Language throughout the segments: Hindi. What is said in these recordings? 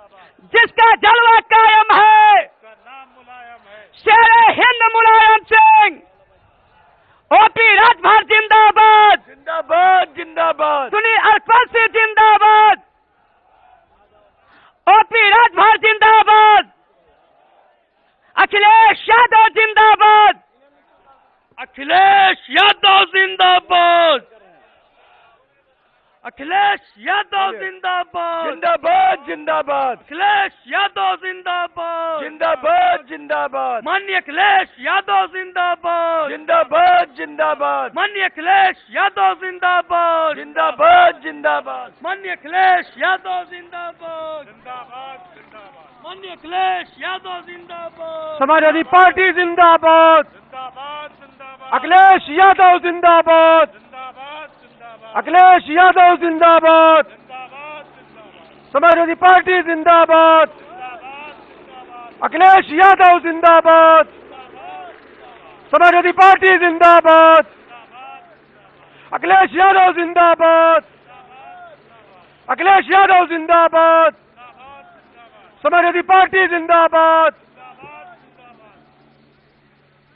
जिसका जलवा कायम है, शेरे हिंद मुलायम सिंह। ओपी राजभर जिंदाबाद, जिंदाबाद जिंदाबाद। सुनील अलफांसी जिंदाबाद, ओपी राजभर जिंदाबाद, अखिलेश यादव जिंदाबाद, अखिलेश यादव जिंदाबाद, अखिलेश यादव जिंदाबाद, जिंदाबाद जिंदाबाद, अखिलेश यादव जिंदाबाद, जिंदाबाद जिंदाबाद, माननीय अखिलेश यादव जिंदाबाद, जिंदाबाद जिंदाबाद, माननीय अखिलेश यादव जिंदाबाद, जिंदाबाद जिंदाबाद, माननीय अखिलेश यादव जिंदाबाद, जिंदाबाद जिंदाबाद, माननीय अखिलेश यादव जिंदाबाद, समाजवादी पार्टी जिंदाबाद, जिंदाबाद जिंदाबाद, अखिलेश यादव जिंदाबाद, जिंदाबाद जिंदाबाद, अखिलेश यादव जिंदाबाद, जिंदाबाद जिंदाबाद, समाजवादी पार्टी जिंदाबाद, जिंदाबाद अखिलेश यादव जिंदाबाद, समाजवादी पार्टी जिंदाबाद, अखिलेश यादव जिंदाबाद, अखिलेश यादव जिंदाबाद, समाजवादी पार्टी जिंदाबाद,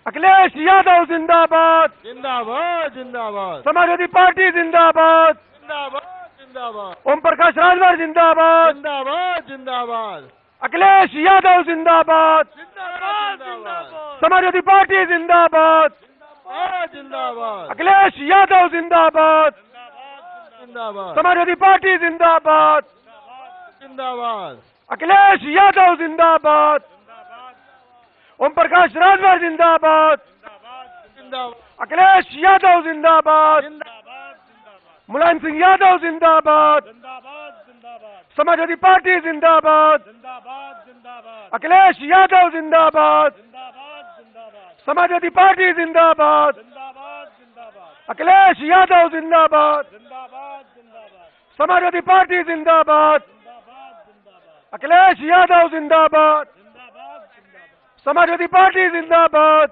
अखिलेश यादव जिंदाबाद, जिंदाबाद जिंदाबाद, समाजवादी पार्टी जिंदाबाद, जिंदाबाद जिंदाबाद, ओम प्रकाश राजभर जिंदाबाद, जिंदाबाद जिंदाबाद, अखिलेश यादव जिंदाबाद, जिंदाबाद जिंदाबाद, समाजवादी पार्टी जिंदाबाद, जिंदाबाद, अखिलेश यादव जिंदाबाद, जिंदाबाद, समाजवादी पार्टी जिंदाबाद, जिंदाबाद, अखिलेश यादव जिंदाबाद, ओम प्रकाश राजभर जिंदाबाद, जिंदाबाद, अखिलेश यादव जिंदाबाद, मुलायम सिंह यादव जिंदाबाद, समाजवादी पार्टी जिंदाबाद, अखिलेश यादव जिंदाबाद, समाजवादी पार्टी जिंदाबाद, अखिलेश यादव जिंदाबाद, समाजवादी पार्टी जिंदाबाद, अखिलेश यादव जिंदाबाद, समाजवादी पार्टी जिंदाबाद,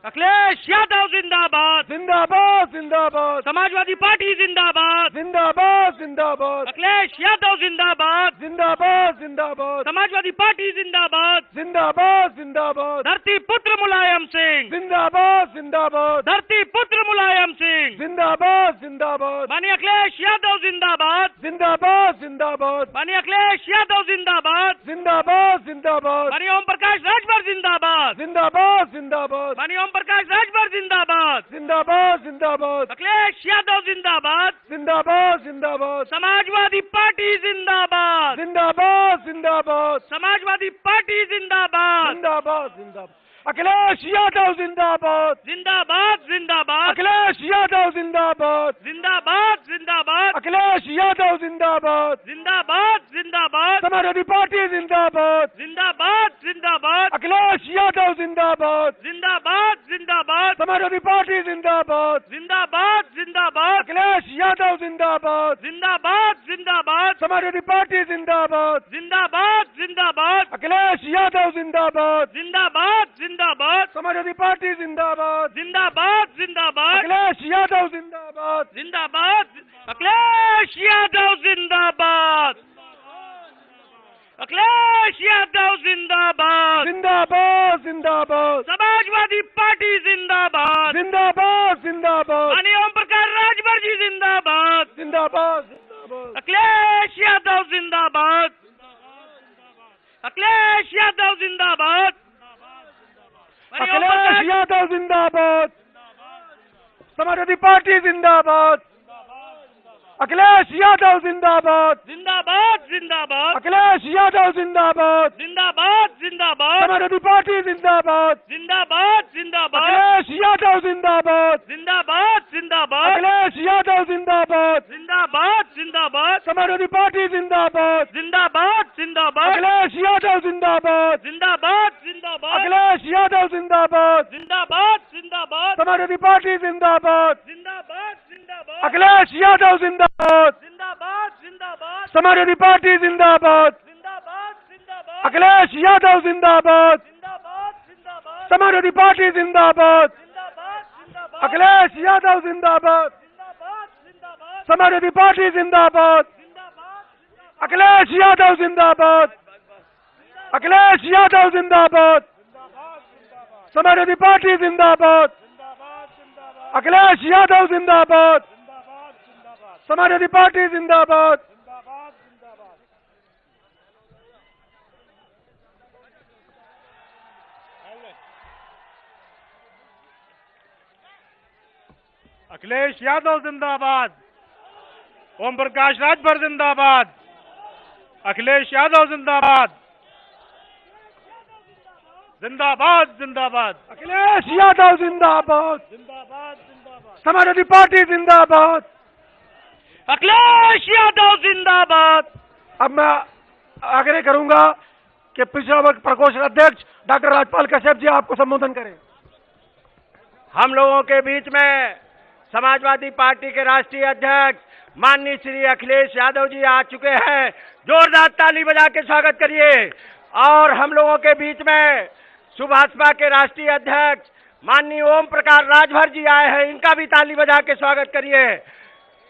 अखिलेश यादव जिंदाबाद, जिंदाबाद जिंदाबाद, समाजवादी पार्टी जिंदाबाद, जिंदाबाद जिंदाबाद, अखिलेश यादव जिंदाबाद, जिंदाबाद जिंदाबाद, समाजवादी पार्टी जिंदाबाद, जिंदाबाद जिंदाबाद, धरती पुत्र मुलायम सिंह, जिंदाबाद जिंदाबाद, धरती पुत्र मुलायम सिंह, जिंदाबाद जिंदाबाद, माननीय अखिलेश यादव जिंदाबाद, जिंदाबाद जिंदाबाद, माननीय अखिलेश यादव जिंदाबाद, जिंदाबाद जिंदाबाद, माननीय ओम प्रकाश राजभर जिंदाबाद, जिंदाबाद जिंदाबाद, माननीय ओम प्रकाश राजभर जिंदाबाद, जिंदाबाद जिंदाबाद, अखिलेश यादव जिंदाबाद, जिंदाबाद जिंदाबाद, समाजवादी पार्टी जिंदाबाद, जिंदाबाद जिंदाबाद, समाजवादी पार्टी जिंदाबाद, जिंदाबाद जिंदाबाद, अखिलेश यादव जिंदाबाद, जिंदाबाद जिंदाबाद, अखिलेश यादव जिंदाबाद, जिंदाबाद जिंदाबाद, अखिलेश यादव जिंदाबाद, जिंदाबाद जिंदाबाद, समाजवादी पार्टी जिंदाबाद, जिंदाबाद जिंदाबाद, अखिलेश यादव जिंदाबाद, जिंदाबाद जिंदाबाद, समाजवादी पार्टी जिंदाबाद, जिंदाबाद जिंदाबाद, अखिलेश यादव जिंदाबाद, जिंदाबाद जिंदाबाद, समाजवादी पार्टी जिंदाबाद, जिंदाबाद जिंदाबाद, अखिलेश यादव जिंदाबाद, जिंदाबाद जिंदाबाद, समाजवादी पार्टी जिंदाबाद, जिंदाबाद जिंदाबाद, अखिलेश यादव जिंदाबाद, जिंदाबाद, अखिलेश यादव जिंदाबाद, अखिलेश यादव जिंदाबाद, जिंदाबाद जिंदाबाद, समाजवादी पार्टी जिंदाबाद, जिंदाबाद जिंदाबाद, माननीय ओम प्रकाश राजभर जी जिंदाबाद, जिंदाबाद जिंदाबाद, अखिलेश यादव जिंदाबाद, अखिलेश यादव जिंदाबाद, माननीय ओम अखिलेश प्रकाश यादव जिंदाबाद, समाजवादी पार्टी जिंदाबाद, अखिलेश यादव जिंदाबाद, जिंदाबाद जिंदाबाद, अखिलेश यादव जिंदाबाद, जिंदाबाद जिंदाबाद, समाजवादी पार्टी जिंदाबाद, जिंदाबाद जिंदाबाद, अखिलेश यादव जिंदाबाद, जिंदाबाद जिंदाबाद, अखिलेश यादव जिंदाबाद, जिंदाबाद जिंदाबाद, समाजवादी पार्टी जिंदाबाद, जिंदाबाद जिंदाबाद, अखिलेश यादव जिंदाबाद, जिंदाबाद जिंदाबाद, अखिलेश यादव जिंदाबाद, जिंदाबाद जिंदाबाद, समाजवादी पार्टी जिंदाबाद, जिंदाबाद जिंदाबाद, अखिलेश यादव जिंदाबाद, जिंदाबाद जिंदाबाद, समाजवादी पार्टी जिंदाबाद, जिंदाबाद जिंदाबाद, अखिलेश यादव जिंदाबाद, जिंदाबाद जिंदाबाद, समाजवादी पार्टी जिंदाबाद, जिंदाबाद जिंदाबाद, अखिलेश यादव जिंदाबाद, जिंदाबाद जिंदाबाद, समाजवादी पार्टी जिंदाबाद, जिंदाबाद अखिलेश यादव जिंदाबाद। अखिलेश यादव जिंदाबाद। समाजवादी पार्टी जिंदाबाद। अखिलेश यादव जिंदाबाद। समाजवादी पार्टी जिंदाबाद। अखिलेश यादव जिंदाबाद। ओम प्रकाश राजभर जिंदाबाद। अखिलेश यादव जिंदाबाद। जिंदाबाद जिंदाबाद अखिलेश यादव जिंदाबाद। जिंदाबाद जिंदाबाद समाजवादी पार्टी जिंदाबाद। अखिलेश यादव जिंदाबाद। अब मैं आग्रह करूंगा कि पिछड़ा वर्ग प्रकोष्ठ अध्यक्ष डॉक्टर राजपाल कश्यप जी आपको संबोधन करें। हम लोगों के बीच में समाजवादी पार्टी के राष्ट्रीय अध्यक्ष माननीय श्री अखिलेश यादव जी आ चुके हैं। जोरदार ताली बजा के स्वागत करिए। और हम लोगों के बीच में सुभाषपा के राष्ट्रीय अध्यक्ष माननीय ओम प्रकाश राजभर जी आए हैं, इनका भी ताली बजा के स्वागत करिए।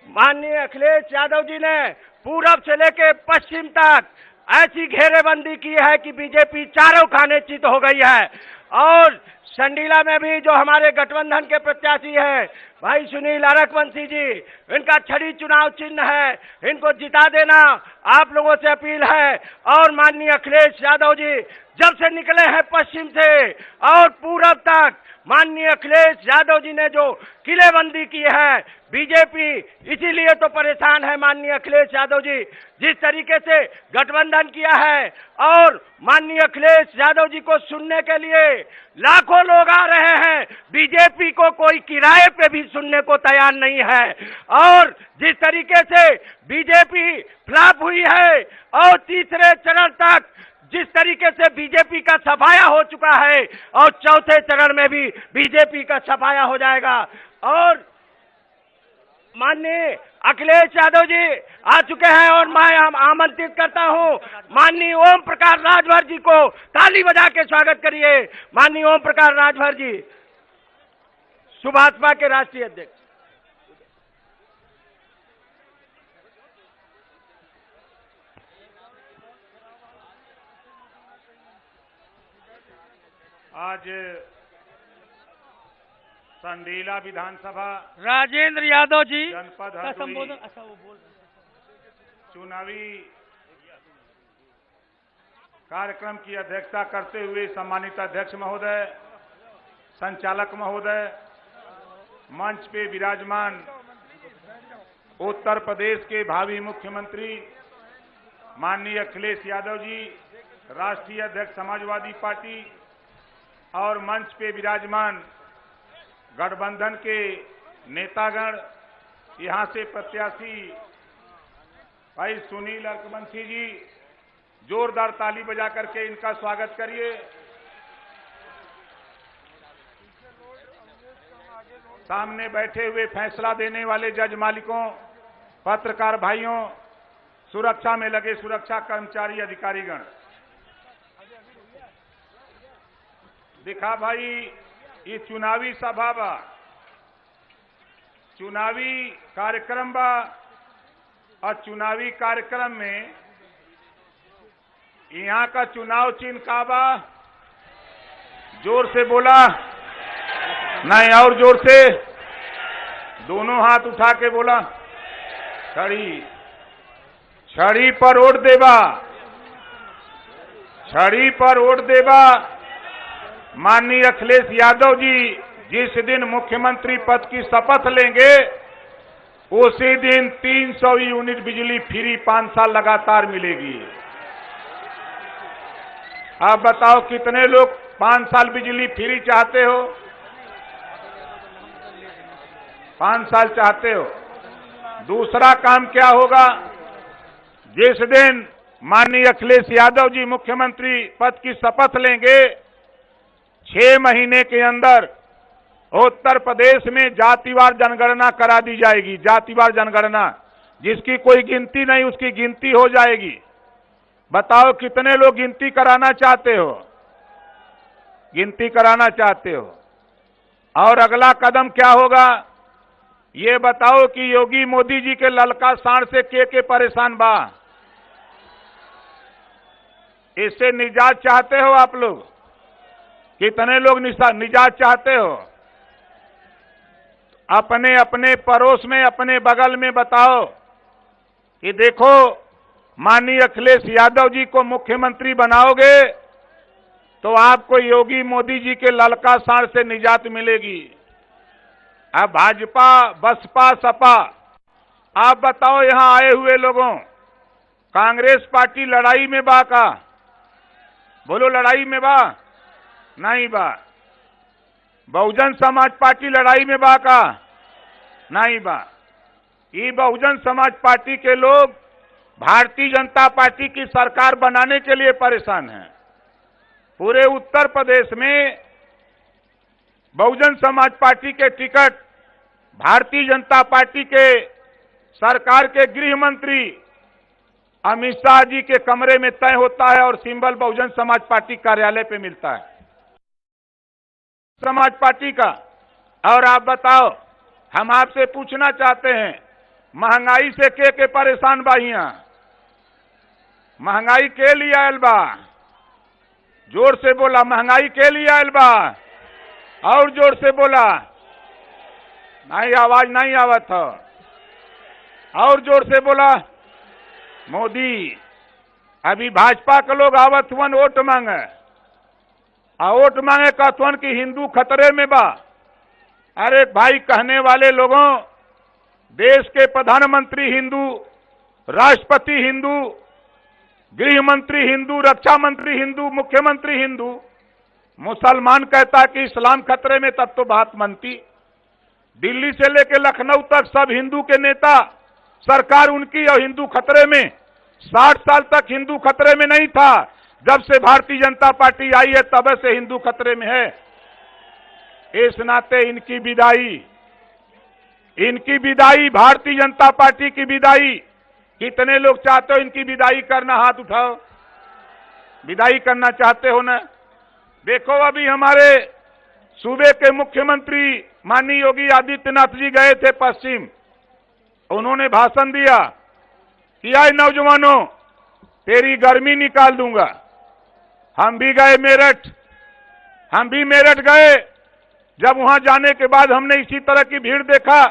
माननीय अखिलेश यादव जी ने पूरब से लेकर पश्चिम तक ऐसी घेरेबंदी की है कि बीजेपी चारों खाने चित हो गई है। और संडीला में भी जो हमारे गठबंधन के प्रत्याशी हैं भाई सुनील अरकवंशी जी, इनका छड़ी चुनाव चिन्ह है, इनको जिता देना आप लोगों से अपील है। और माननीय अखिलेश यादव जी जब से निकले हैं पश्चिम से और पूरब तक, माननीय अखिलेश यादव जी ने जो किलेबंदी की है, बीजेपी इसीलिए तो परेशान है। माननीय अखिलेश यादव जी जिस तरीके से गठबंधन किया है, और माननीय अखिलेश यादव जी को सुनने के लिए लाखों लोग आ रहे हैं, बीजेपी को कोई किराए पे भी सुनने को तैयार नहीं है। और जिस तरीके से बीजेपी फ्लॉप हुई है और तीसरे चरण तक जिस तरीके से बीजेपी का सफाया हो चुका है, और चौथे चरण में भी बीजेपी का सफाया हो जाएगा। और माननीय अखिलेश यादव जी आ चुके हैं और मैं आमंत्रित करता हूं माननीय ओम प्रकाश राजभर जी को, ताली बजा के स्वागत करिए। माननीय ओम प्रकाश राजभर जी, सुभाषपा के राष्ट्रीय अध्यक्ष। आज संडीला विधानसभा राजेंद्र यादव जी जनपद का हरदोई संबोधन। अच्छा वो बोल चुनावी कार्यक्रम की अध्यक्षता करते हुए सम्मानित अध्यक्ष महोदय, संचालक महोदय, मंच पे विराजमान उत्तर प्रदेश के भावी मुख्यमंत्री माननीय अखिलेश यादव जी, राष्ट्रीय अध्यक्ष समाजवादी पार्टी, और मंच पे विराजमान गठबंधन के नेतागण, यहां से प्रत्याशी भाई सुनील अरकवंशी जी, जोरदार ताली बजा करके इनका स्वागत करिए। सामने बैठे हुए फैसला देने वाले जज मालिकों, पत्रकार भाइयों, सुरक्षा में लगे सुरक्षा कर्मचारी अधिकारीगण, देखा भाई ये चुनावी सभा बा, चुनावी कार्यक्रम बा, और चुनावी कार्यक्रम में यहाँ का चुनाव चिन्ह का बा, जोर से बोला नहीं, और जोर से, दोनों हाथ उठा के बोला, छड़ी, छड़ी पर वोट देबा, छड़ी पर वोट देबा। माननीय अखिलेश यादव जी जिस दिन मुख्यमंत्री पद की शपथ लेंगे, उसी दिन 300 यूनिट बिजली फ्री 5 साल लगातार मिलेगी। आप बताओ कितने लोग 5 साल बिजली फ्री चाहते हो? 5 साल चाहते हो। दूसरा काम क्या होगा? जिस दिन माननीय अखिलेश यादव जी मुख्यमंत्री पद की शपथ लेंगे, 6 महीने के अंदर उत्तर प्रदेश में जातिवार जनगणना करा दी जाएगी। जातिवार जनगणना जिसकी कोई गिनती नहीं, उसकी गिनती हो जाएगी। बताओ कितने लोग गिनती कराना चाहते हो? गिनती कराना चाहते हो। और अगला कदम क्या होगा? ये बताओ कि योगी मोदी जी के ललका साण से के परेशान बा? इससे निजात चाहते हो आप लोग? कितने लोग निजात चाहते हो? अपने अपने पड़ोस में, अपने बगल में बताओ कि देखो, माननीय अखिलेश यादव जी को मुख्यमंत्री बनाओगे तो आपको योगी मोदी जी के ललका साड़ से निजात मिलेगी। अब भाजपा, बसपा, सपा, आप बताओ यहां आए हुए लोगों, कांग्रेस पार्टी लड़ाई में बा का? बोलो, लड़ाई में बा? नहीं बा। बहुजन समाज पार्टी लड़ाई में बा का? नहीं बा। ये बहुजन समाज पार्टी के लोग भारतीय जनता पार्टी की सरकार बनाने के लिए परेशान हैं। पूरे उत्तर प्रदेश में बहुजन समाज पार्टी के टिकट भारतीय जनता पार्टी के सरकार के गृह मंत्री अमित शाह जी के कमरे में तय होता है और सिंबल बहुजन समाज पार्टी कार्यालय पे मिलता है, समाज पार्टी का। और आप बताओ, हम आपसे पूछना चाहते हैं, महंगाई से के परेशान बा? हियां महंगाई के लिए आयल बा? जोर से बोला, महंगाई के लिए आयल बा? और जोर से बोला। नहीं, आवाज नहीं आवत है। और जोर से बोला। मोदी, अभी भाजपा के लोग आवत हुन वोट मांगे, वोट मांगे कहतवन कि हिंदू खतरे में बा। अरे भाई, कहने वाले लोगों, देश के प्रधानमंत्री हिंदू, राष्ट्रपति हिंदू, गृह मंत्री हिंदू, रक्षा मंत्री हिंदू, मुख्यमंत्री हिंदू, मुसलमान कहता कि इस्लाम खतरे में, तब तो बात बनती। दिल्ली से लेकर लखनऊ तक सब हिंदू के नेता, सरकार उनकी और हिंदू खतरे में। 60 साल तक हिंदू खतरे में नहीं था, जब से भारतीय जनता पार्टी आई है तब से हिंदू खतरे में है। इस नाते इनकी विदाई, भारतीय जनता पार्टी की विदाई, कितने लोग चाहते हो इनकी विदाई करना? हाथ उठाओ। विदाई करना चाहते हो ना? देखो, अभी हमारे सूबे के मुख्यमंत्री माननीय योगी आदित्यनाथ जी गए थे पश्चिम। उन्होंने भाषण दिया कि आए नौजवानों, तेरी गर्मी निकाल दूंगा। हम भी गए मेरठ, हम भी मेरठ गए। जब वहां जाने के बाद हमने इसी तरह की भीड़ देखा,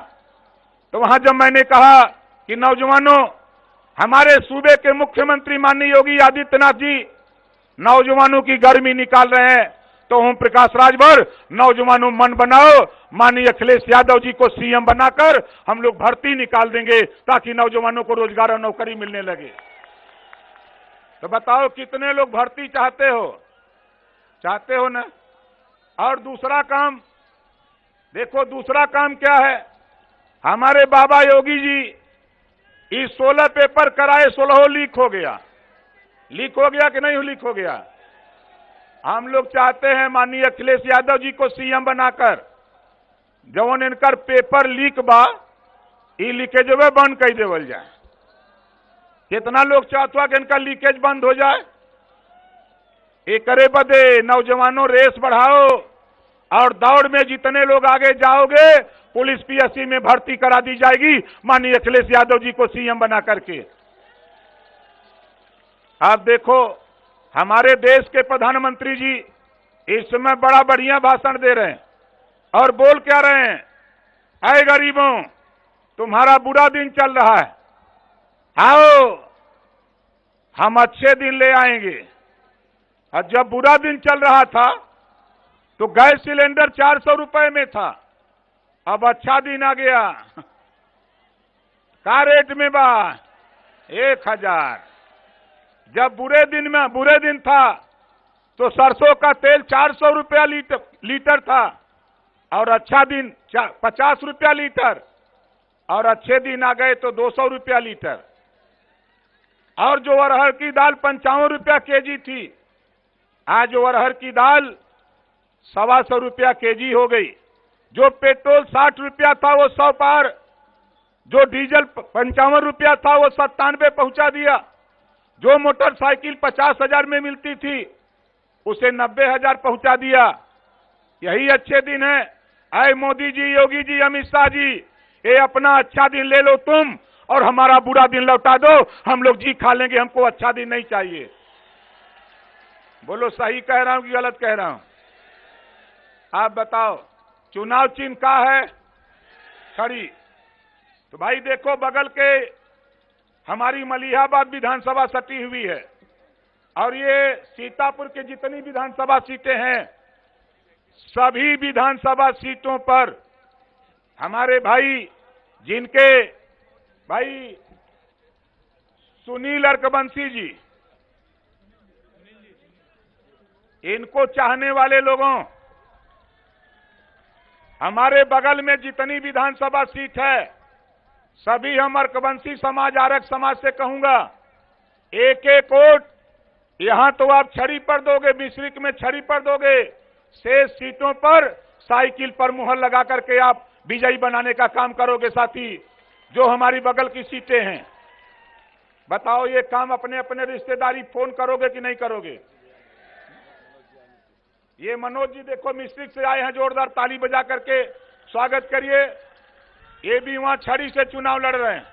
तो वहां जब मैंने कहा कि नौजवानों, हमारे सूबे के मुख्यमंत्री माननीय योगी आदित्यनाथ जी नौजवानों की गर्मी निकाल रहे हैं, तो ओम प्रकाश राजभर, नौजवानों मन बनाओ, माननीय अखिलेश यादव जी को सीएम बनाकर हम लोग भर्ती निकाल देंगे, ताकि नौजवानों को रोजगार और नौकरी मिलने लगे। तो बताओ, कितने लोग भर्ती चाहते हो? चाहते हो ना? और दूसरा काम देखो, दूसरा काम क्या है? हमारे बाबा योगी जी इस 16 पेपर कराए, 16 लीक हो गया। लीक हो गया कि नहीं लीक हो गया? हम लोग चाहते हैं माननीय अखिलेश यादव जी को सीएम बनाकर जवन इनकर पेपर लीक बा, ई लीकेजवे बंद कर देवल जाए। कितना लोग चाहते हैं कि इनका लीकेज बंद हो जाए? एक करे बदे नौजवानों रेस बढ़ाओ, और दौड़ में जितने लोग आगे जाओगे, पुलिस पीएससी में भर्ती करा दी जाएगी माननीय अखिलेश यादव जी को सीएम बना करके। आप देखो, हमारे देश के प्रधानमंत्री जी इस समय बड़ा बढ़िया भाषण दे रहे हैं, और बोल क्या रहे हैं? आए गरीबों, तुम्हारा बुरा दिन चल रहा है, आओ हम अच्छे दिन ले आएंगे। और जब बुरा दिन चल रहा था तो गैस सिलेंडर 400 रुपए में था, अब अच्छा दिन आ गया, का रेट में बा? 1000। जब बुरे दिन था तो सरसों का तेल 400 रुपया लीटर था, और अच्छा दिन 50 रुपया लीटर, और अच्छे दिन आ गए तो 200 रुपया लीटर। और जो अरहर की दाल 55 रुपया केजी थी, आज जो अरहर की दाल 125 रुपया केजी हो गई। जो पेट्रोल 60 रुपया था वो 100 पार, जो डीजल 55 रुपया था वो 97 पहुंचा दिया, जो मोटरसाइकिल 50,000 में मिलती थी उसे 90,000 पहुंचा दिया। यही अच्छे दिन है। आए मोदी जी, योगी जी, अमित शाह जी, ये अपना अच्छा दिन ले लो तुम, और हमारा बुरा दिन लौटा दो। हम लोग जी खा लेंगे, हमको अच्छा दिन नहीं चाहिए। बोलो सही कह रहा हूं कि गलत कह रहा हूं? आप बताओ, चुनाव चिन्ह का है? छड़ी। तो भाई देखो, बगल के हमारी मलिहाबाद विधानसभा सटी हुई है और ये सीतापुर के जितनी विधानसभा सीटें हैं, सभी विधानसभा सीटों पर हमारे भाई, जिनके भाई सुनील अर्कबंसी जी, इनको चाहने वाले लोगों, हमारे बगल में जितनी विधानसभा सीट है, सभी हम अर्कबंसी समाज, आरक्षित समाज से कहूंगा, एक एक वोट यहां तो आप छड़ी पर दोगे, मिश्रिक में छड़ी पर दोगे, शेष सीटों पर साइकिल पर मुहर लगा करके आप विजयी बनाने का काम करोगे। साथी, जो हमारी बगल की सीटें हैं, बताओ ये काम अपने अपने रिश्तेदारी फोन करोगे कि नहीं करोगे? ये मनोज जी देखो मिस्ट्रिक से आए हैं, जोरदार ताली बजा करके स्वागत करिए। ये भी वहां छड़ी से चुनाव लड़ रहे हैं।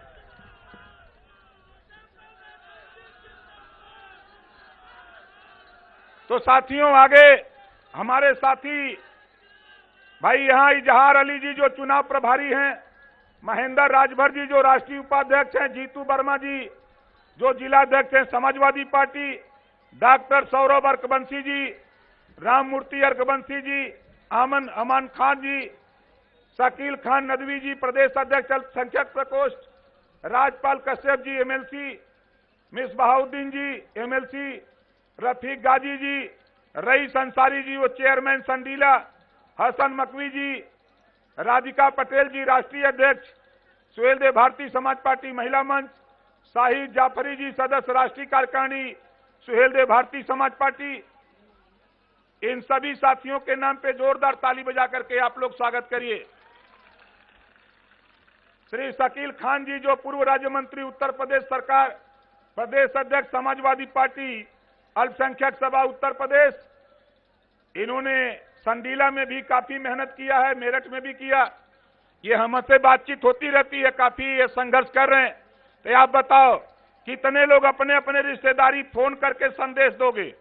तो साथियों, आगे हमारे साथी भाई यहां इजहार अली जी जो चुनाव प्रभारी हैं, महेंद्र राजभर जी जो राष्ट्रीय उपाध्यक्ष हैं, जीतू वर्मा जी जो जिलाध्यक्ष हैं समाजवादी पार्टी, डॉक्टर सौरभ अर्कबंसी जी, राममूर्ति अर्कबंसी जी, अमान खान जी, शकील खान नदवी जी प्रदेश अध्यक्ष अल्पसंख्यक प्रकोष्ठ, राजपाल कश्यप जी एमएलसी, मिस बहाउद्दीन जी एमएलसी, रफीक गाजी जी, रईस अंसारी जी वो चेयरमैन संडीला, हसन मकवी जी, राधिका पटेल जी राष्ट्रीय अध्यक्ष, सुहेल देव भारतीय समाज पार्टी महिला मंच, शाहिद जाफरी जी सदस्य राष्ट्रीय कार्यकारिणी सुहेल देव भारतीय समाज पार्टी। इन सभी साथियों के नाम पे जोरदार ताली बजा करके आप लोग स्वागत करिए। श्री शकील खान जी जो पूर्व राज्य मंत्री उत्तर प्रदेश सरकार, प्रदेश अध्यक्ष समाजवादी पार्टी अल्पसंख्यक सभा उत्तर प्रदेश, इन्होंने संडीला में भी काफी मेहनत किया है, मेरठ में भी किया। ये हमसे बातचीत होती रहती है, काफी ये संघर्ष कर रहे हैं। तो आप बताओ कितने लोग अपने अपने रिश्तेदारी फोन करके संदेश दोगे?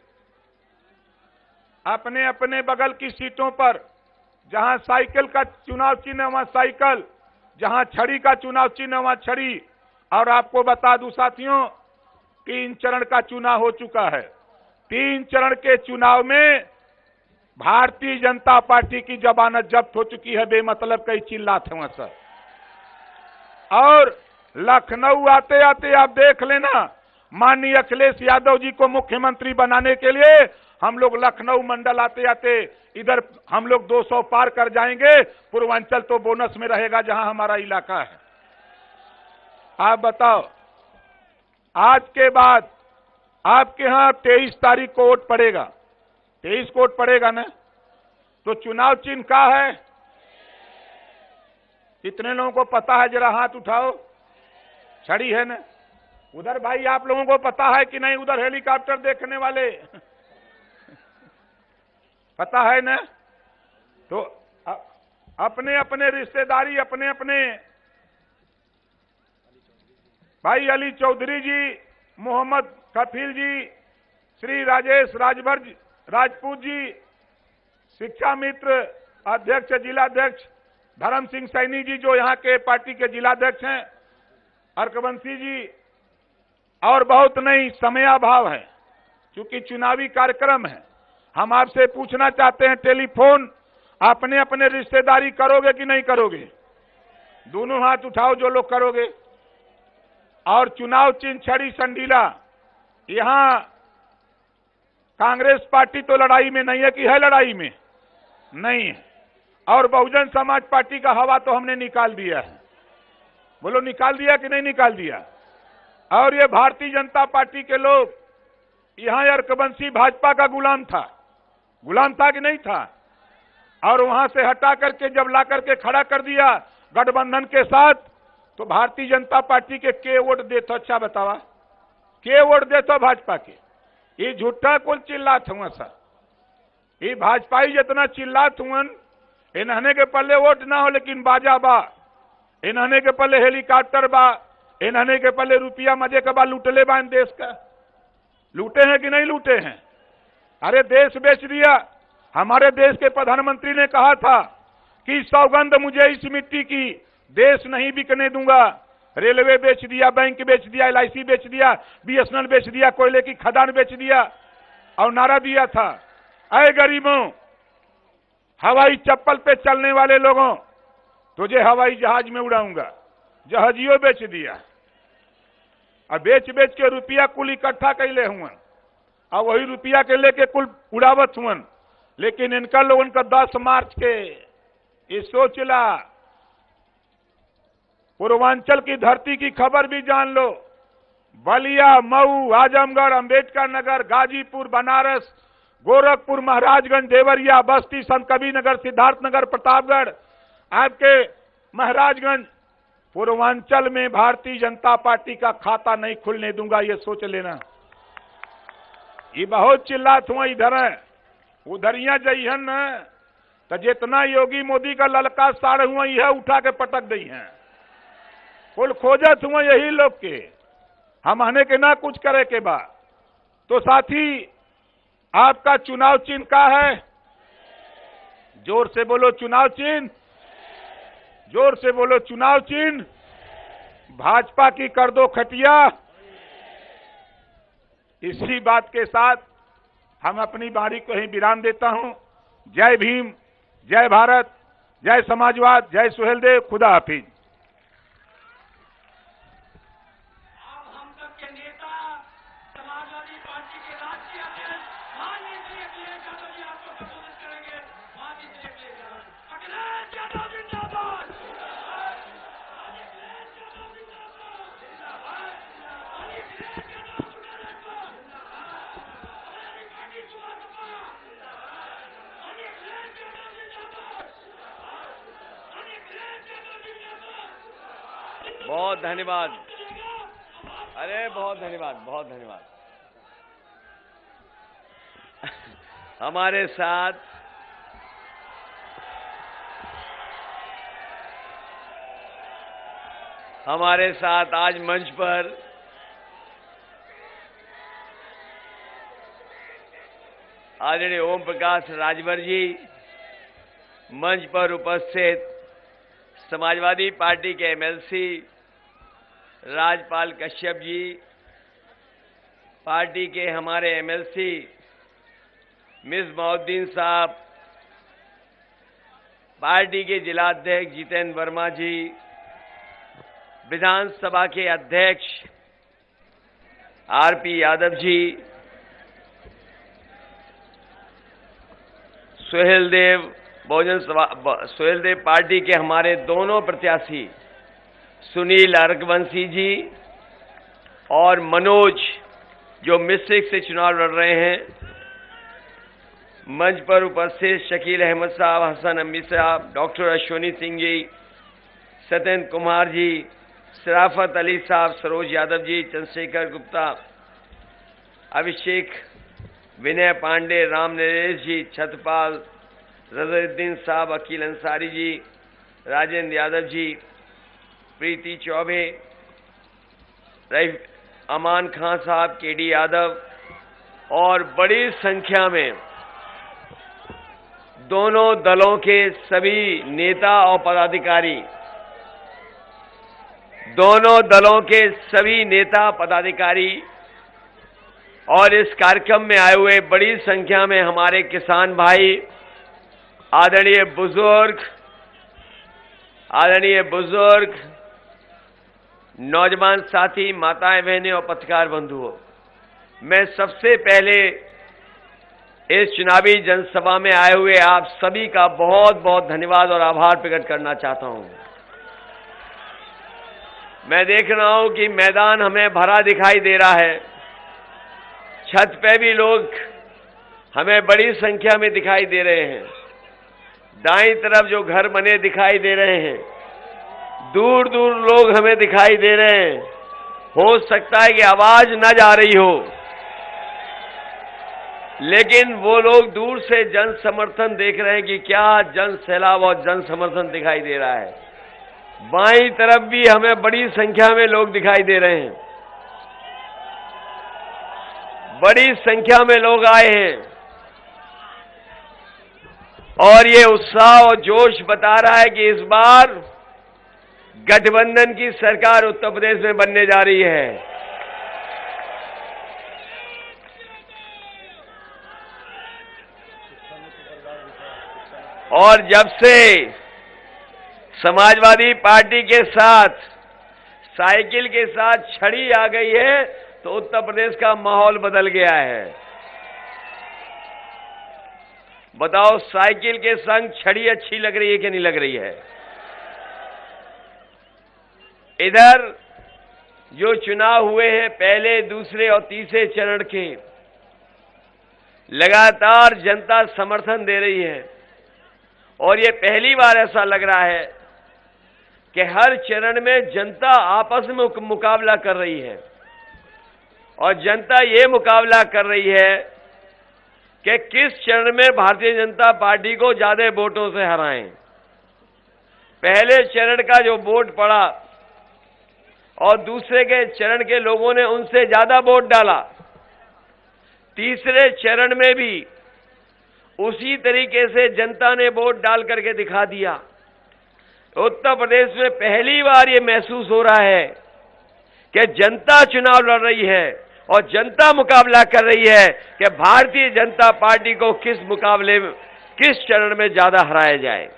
अपने अपने बगल की सीटों पर जहां साइकिल का चुनाव चिन्ह वहां साइकिल, जहां छड़ी का चुनाव चिन्ह वहां छड़ी। और आपको बता दूं साथियों, 3 चरण का चुनाव हो चुका है। 3 चरण के चुनाव में भारतीय जनता पार्टी की जमानत जब्त हो चुकी है, बेमतलब कई चिल्लाते हैं सर। और लखनऊ आते आते आप देख लेना, माननीय अखिलेश यादव जी को मुख्यमंत्री बनाने के लिए हम लोग लखनऊ मंडल आते आते इधर हम लोग 200 पार कर जाएंगे। पूर्वांचल तो बोनस में रहेगा जहां हमारा इलाका है। आप बताओ, आज के बाद आपके यहां 23 तारीख को वोट पड़ेगा, 23 को वोट पड़ेगा ना? तो चुनाव चिन्ह का है? कितने लोगों को पता है? जरा हाथ उठाओ। छड़ी है ना? उधर भाई आप लोगों को पता है कि नहीं? उधर हेलीकॉप्टर देखने वाले पता है ना? तो अपने अपने रिश्तेदारी, अपने अपने भाई अली चौधरी जी, मोहम्मद कफील जी, श्री राजेश राजपूत जी, शिक्षा मित्र अध्यक्ष जिलाध्यक्ष धर्म सिंह सैनी जी जो यहाँ के पार्टी के जिलाध्यक्ष हैं, अर्कबंसी जी, और बहुत नहीं, समयाभाव है क्योंकि चुनावी कार्यक्रम है। हम आपसे पूछना चाहते हैं, टेलीफोन अपने अपने रिश्तेदारी करोगे कि नहीं करोगे? दोनों हाथ उठाओ जो लोग करोगे। और चुनाव चिन्ह छड़ी संडीला, यहां कांग्रेस पार्टी तो लड़ाई में नहीं है कि है? लड़ाई में नहीं है। और बहुजन समाज पार्टी का हवा तो हमने निकाल दिया है। बोलो निकाल दिया कि नहीं निकाल दिया? और ये भारतीय जनता पार्टी के लोग, यहां अर्कबंसी भाजपा का गुलाम था कि नहीं था? और वहां से हटा करके जब ला करके खड़ा कर दिया गठबंधन के साथ, तो भारतीय जनता पार्टी के वोट देते? अच्छा बतावा, के वोट देते भाजपा के? ये झूठा कुल चिल्लात हुआ सर। ये भाजपाई जितना चिल्लात हुआ, इन्हने के पल्ले वोट ना हो लेकिन बाजा बा, इन्हने के पल्ले हेलीकॉप्टर बा, इन्हने के पल्ले रुपया मजे के बा, लूटले बा इन देश का। लूटे हैं कि नहीं लूटे हैं? अरे देश बेच दिया। हमारे देश के प्रधानमंत्री ने कहा था कि सौगंध मुझे इस मिट्टी की, देश नहीं बिकने दूंगा। रेलवे बेच दिया, बैंक बेच दिया, LIC बेच दिया, BSNL बेच दिया, कोयले की खदान बेच दिया और नारा दिया था, अय गरीबों, हवाई चप्पल पे चलने वाले लोगों, तुझे हवाई जहाज में उड़ाऊंगा। जहाजियों बेच दिया और बेच बेच के रुपया कुल इकट्ठा कैले हुआ और वही रुपया के लेके कुल उड़ावत हुआ। लेकिन इनका लोगों का 10 मार्च के ये सोचला, पूर्वांचल की धरती की खबर भी जान लो। बलिया, मऊ, आजमगढ़, अंबेडकर नगर, गाजीपुर, बनारस, गोरखपुर, महाराजगंज, देवरिया, बस्ती, संत कबीर नगर, सिद्धार्थनगर, प्रतापगढ़, आपके महाराजगंज, पूर्वांचल में भारतीय जनता पार्टी का खाता नहीं खुलने दूंगा, ये सोच लेना। ये बहुत चिल्लात हुआ इधर है, उधरिया जइहन न तो जितना योगी मोदी का ललका साड़ हुआ यह उठा के पटक दी है। कुल खोजत हुआ यही लोग के, हम आने के ना कुछ करे के बाद। तो साथी, आपका चुनाव चिन्ह का है? जोर से बोलो चुनाव चिन्ह, जोर से बोलो चुनाव चिन्ह। भाजपा की कर दो खटिया। इसी बात के साथ हम अपनी बारी को ही विराम देता हूं। जय भीम, जय भारत, जय समाजवाद, जय सुहेलदेव, खुदा हाफिज। हम सबके नेता समाजवादी पार्टी के राष्ट्रीय अध्यक्ष माननीय श्री अखिलेश यादव जी आपको संबोधित करेंगे। माननीय श्री अखिलेश यादव। अखिलेश यादव जिंदाबाद। बहुत धन्यवाद। अरे बहुत धन्यवाद, बहुत धन्यवाद। हमारे साथ आज मंच पर आदरणीय ओम प्रकाश राजभर जी, मंच पर उपस्थित समाजवादी पार्टी के MLC राजपाल कश्यप जी, पार्टी के हमारे MLC मिसबाउद्दीन साहब, पार्टी के जिलाध्यक्ष जितेंद्र वर्मा जी, विधानसभा के अध्यक्ष RP यादव जी, सुहेलदेव सुहेलदेव पार्टी के हमारे दोनों प्रत्याशी सुनील अर्कवंशी जी और मनोज जो मिश्रिक से चुनाव लड़ रहे हैं, मंच पर उपस्थित शकील अहमद साहब, हसन अम्मी साहब, डॉक्टर अश्वनी सिंह जी, सत्येंद्र कुमार जी, शराफत अली साहब, सरोज यादव जी, चंद्रशेखर गुप्ता, अभिषेक, विनय पांडे, राम नरेश जी, छत्रपाल, रजउद्दीन साहब, अकील अंसारी जी, राजेंद्र यादव जी, प्रीति चौबे, अमान खान साहब, KD यादव और बड़ी संख्या में दोनों दलों के सभी नेता और पदाधिकारी, दोनों दलों के सभी नेता पदाधिकारी और इस कार्यक्रम में आए हुए बड़ी संख्या में हमारे किसान भाई, आदरणीय बुजुर्ग, नौजवान साथी, माताएं बहनें और पत्रकार बंधुओं, मैं सबसे पहले इस चुनावी जनसभा में आए हुए आप सभी का बहुत बहुत धन्यवाद और आभार प्रकट करना चाहता हूं। मैं देख रहा हूं कि मैदान हमें भरा दिखाई दे रहा है, छत पे भी लोग हमें बड़ी संख्या में दिखाई दे रहे हैं, दाईं तरफ जो घर बने दिखाई दे रहे हैं, दूर दूर लोग हमें दिखाई दे रहे हैं। हो सकता है कि आवाज न जा रही हो, लेकिन वो लोग दूर से जन समर्थन देख रहे हैं कि क्या जन सैलाब और जन समर्थन दिखाई दे रहा है। बाईं तरफ भी हमें बड़ी संख्या में लोग दिखाई दे रहे हैं, बड़ी संख्या में लोग आए हैं। और ये उत्साह और जोश बता रहा है कि इस बार गठबंधन की सरकार उत्तर प्रदेश में बनने जा रही है। और जब से समाजवादी पार्टी के साथ साइकिल के साथ छड़ी आ गई है तो उत्तर प्रदेश का माहौल बदल गया है। बताओ, साइकिल के संग छड़ी अच्छी लग रही है कि नहीं लग रही है? इधर जो चुनाव हुए हैं पहले, दूसरे और तीसरे चरण के, लगातार जनता समर्थन दे रही है और ये पहली बार ऐसा लग रहा है कि हर चरण में जनता आपस में मुकाबला कर रही है और जनता ये मुकाबला कर रही है कि किस चरण में भारतीय जनता पार्टी को ज्यादा वोटों से हराएं। पहले चरण का जो वोट पड़ा और दूसरे के चरण के लोगों ने उनसे ज्यादा वोट डाला, तीसरे चरण में भी उसी तरीके से जनता ने वोट डाल करके दिखा दिया। उत्तर प्रदेश में पहली बार ये महसूस हो रहा है कि जनता चुनाव लड़ रही है और जनता मुकाबला कर रही है कि भारतीय जनता पार्टी को किस मुकाबले में, किस चरण में ज्यादा हराया जाए।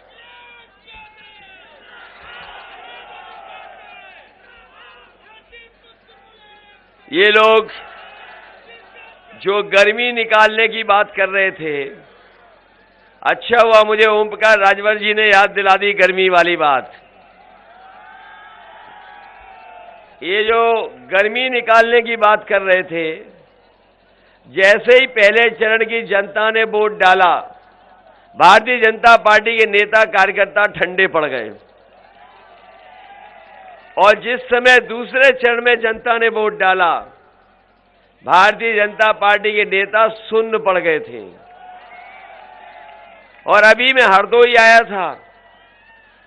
ये लोग जो गर्मी निकालने की बात कर रहे थे, अच्छा हुआ मुझे ओम प्रकाश राजभर जी ने याद दिला दी गर्मी वाली बात। ये जो गर्मी निकालने की बात कर रहे थे, जैसे ही पहले चरण की जनता ने वोट डाला, भारतीय जनता पार्टी के नेता कार्यकर्ता ठंडे पड़ गए और जिस समय दूसरे चरण में जनता ने वोट डाला, भारतीय जनता पार्टी के नेता सुन्न पड़ गए थे। और अभी मैं हरदोई आया था,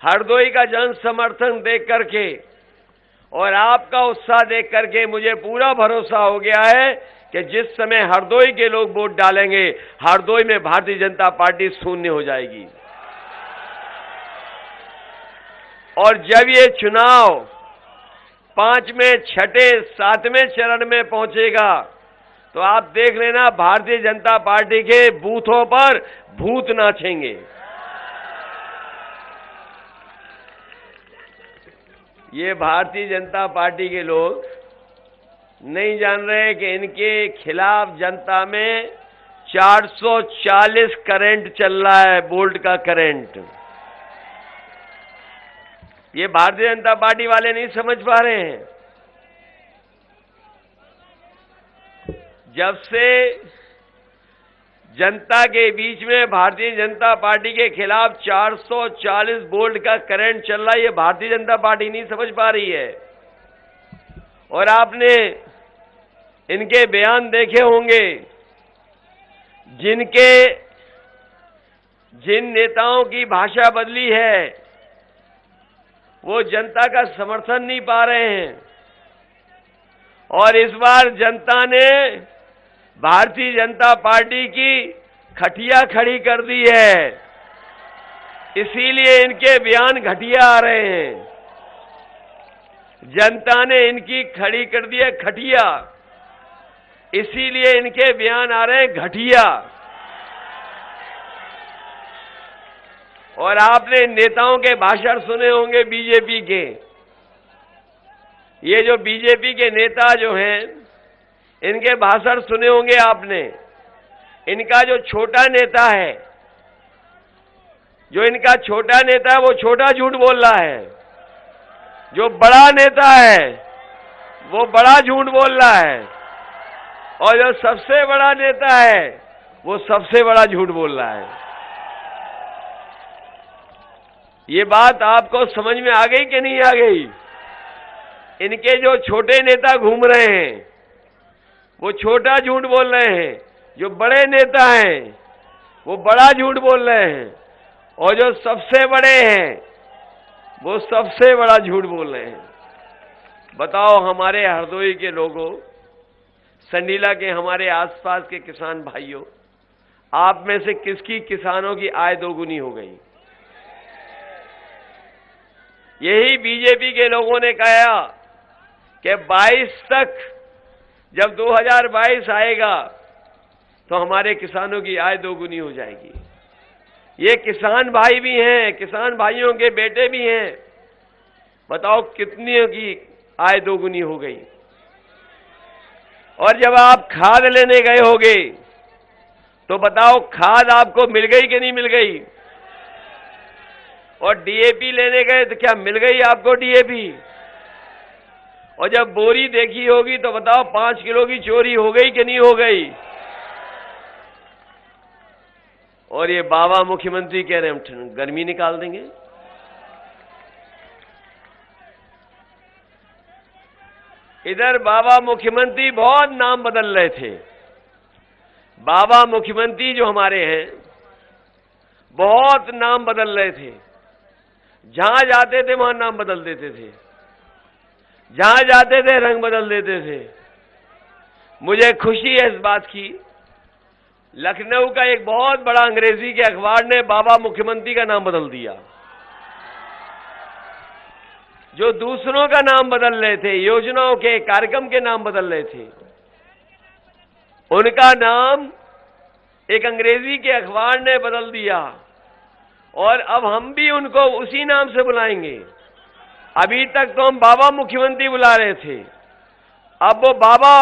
हरदोई का जन समर्थन देख करके और आपका उत्साह देख करके मुझे पूरा भरोसा हो गया है कि जिस समय हरदोई के लोग वोट डालेंगे, हरदोई में भारतीय जनता पार्टी शून्य हो जाएगी। और जब ये चुनाव 5वें, 6ठे, 7वें चरण में पहुंचेगा तो आप देख लेना, भारतीय जनता पार्टी के बूथों पर भूत नाचेंगे। ये भारतीय जनता पार्टी के लोग नहीं जान रहे कि इनके खिलाफ जनता में 440 करंट चल रहा है, वोल्ट का करंट। ये भारतीय जनता पार्टी वाले नहीं समझ पा रहे हैं। जब से जनता के बीच में भारतीय जनता पार्टी के खिलाफ 440 वोल्ट का करंट चल रहा है, ये भारतीय जनता पार्टी नहीं समझ पा रही है। और आपने इनके बयान देखे होंगे, जिन नेताओं की भाषा बदली है वो जनता का समर्थन नहीं पा रहे हैं। और इस बार जनता ने भारतीय जनता पार्टी की खटिया खड़ी कर दी है, इसीलिए इनके बयान घटिया आ रहे हैं। जनता ने इनकी खड़ी कर दी है खटिया, इसीलिए इनके बयान आ रहे हैं घटिया। और आपने नेताओं के भाषण सुने होंगे बीजेपी के। ये जो बीजेपी के नेता जो हैं, इनके भाषण सुने होंगे आपने। इनका जो छोटा नेता है, वो छोटा झूठ बोल रहा है। जो बड़ा नेता है वो बड़ा झूठ बोल रहा है और जो सबसे बड़ा नेता है वो सबसे बड़ा झूठ बोल रहा है। ये बात आपको समझ में आ गई कि नहीं आ गई? इनके जो छोटे नेता घूम रहे हैं वो छोटा झूठ बोल रहे हैं, जो बड़े नेता हैं वो बड़ा झूठ बोल रहे हैं और जो सबसे बड़े हैं वो सबसे बड़ा झूठ बोल रहे हैं। बताओ हमारे हरदोई के लोगों, संडीला के हमारे आसपास के किसान भाइयों, आप में से किसकी किसानों की आय दोगुनी हो गई? यही बीजेपी के लोगों ने कहा कि 22 तक जब 2022 आएगा तो हमारे किसानों की आय दोगुनी हो जाएगी। ये किसान भाई भी हैं, किसान भाइयों के बेटे भी हैं। बताओ कितनी की आय दोगुनी हो गई। और जब आप खाद लेने गए होगे तो बताओ खाद आपको मिल गई कि नहीं मिल गई? और डीएपी लेने गए तो क्या मिल गई आपको डीएपी? और जब बोरी देखी होगी तो बताओ 5 किलो की चोरी हो गई कि नहीं हो गई? और ये बाबा मुख्यमंत्री कह रहे हैं हम गर्मी निकाल देंगे। इधर बाबा मुख्यमंत्री बहुत नाम बदल रहे थे। बाबा मुख्यमंत्री जो हमारे हैं बहुत नाम बदल रहे थे। जहां जाते थे वहां नाम बदल देते थे, जहां जाते थे रंग बदल देते थे। मुझे खुशी है इस बात की, लखनऊ का एक बहुत बड़ा अंग्रेजी के अखबार ने बाबा मुख्यमंत्री का नाम बदल दिया। जो दूसरों का नाम बदल रहे थे, योजनाओं के कार्यक्रम के नाम बदल रहे थे, उनका नाम एक अंग्रेजी के अखबार ने बदल दिया। और अब हम भी उनको उसी नाम से बुलाएंगे। अभी तक तो हम बाबा मुख्यमंत्री बुला रहे थे, अब वो बाबा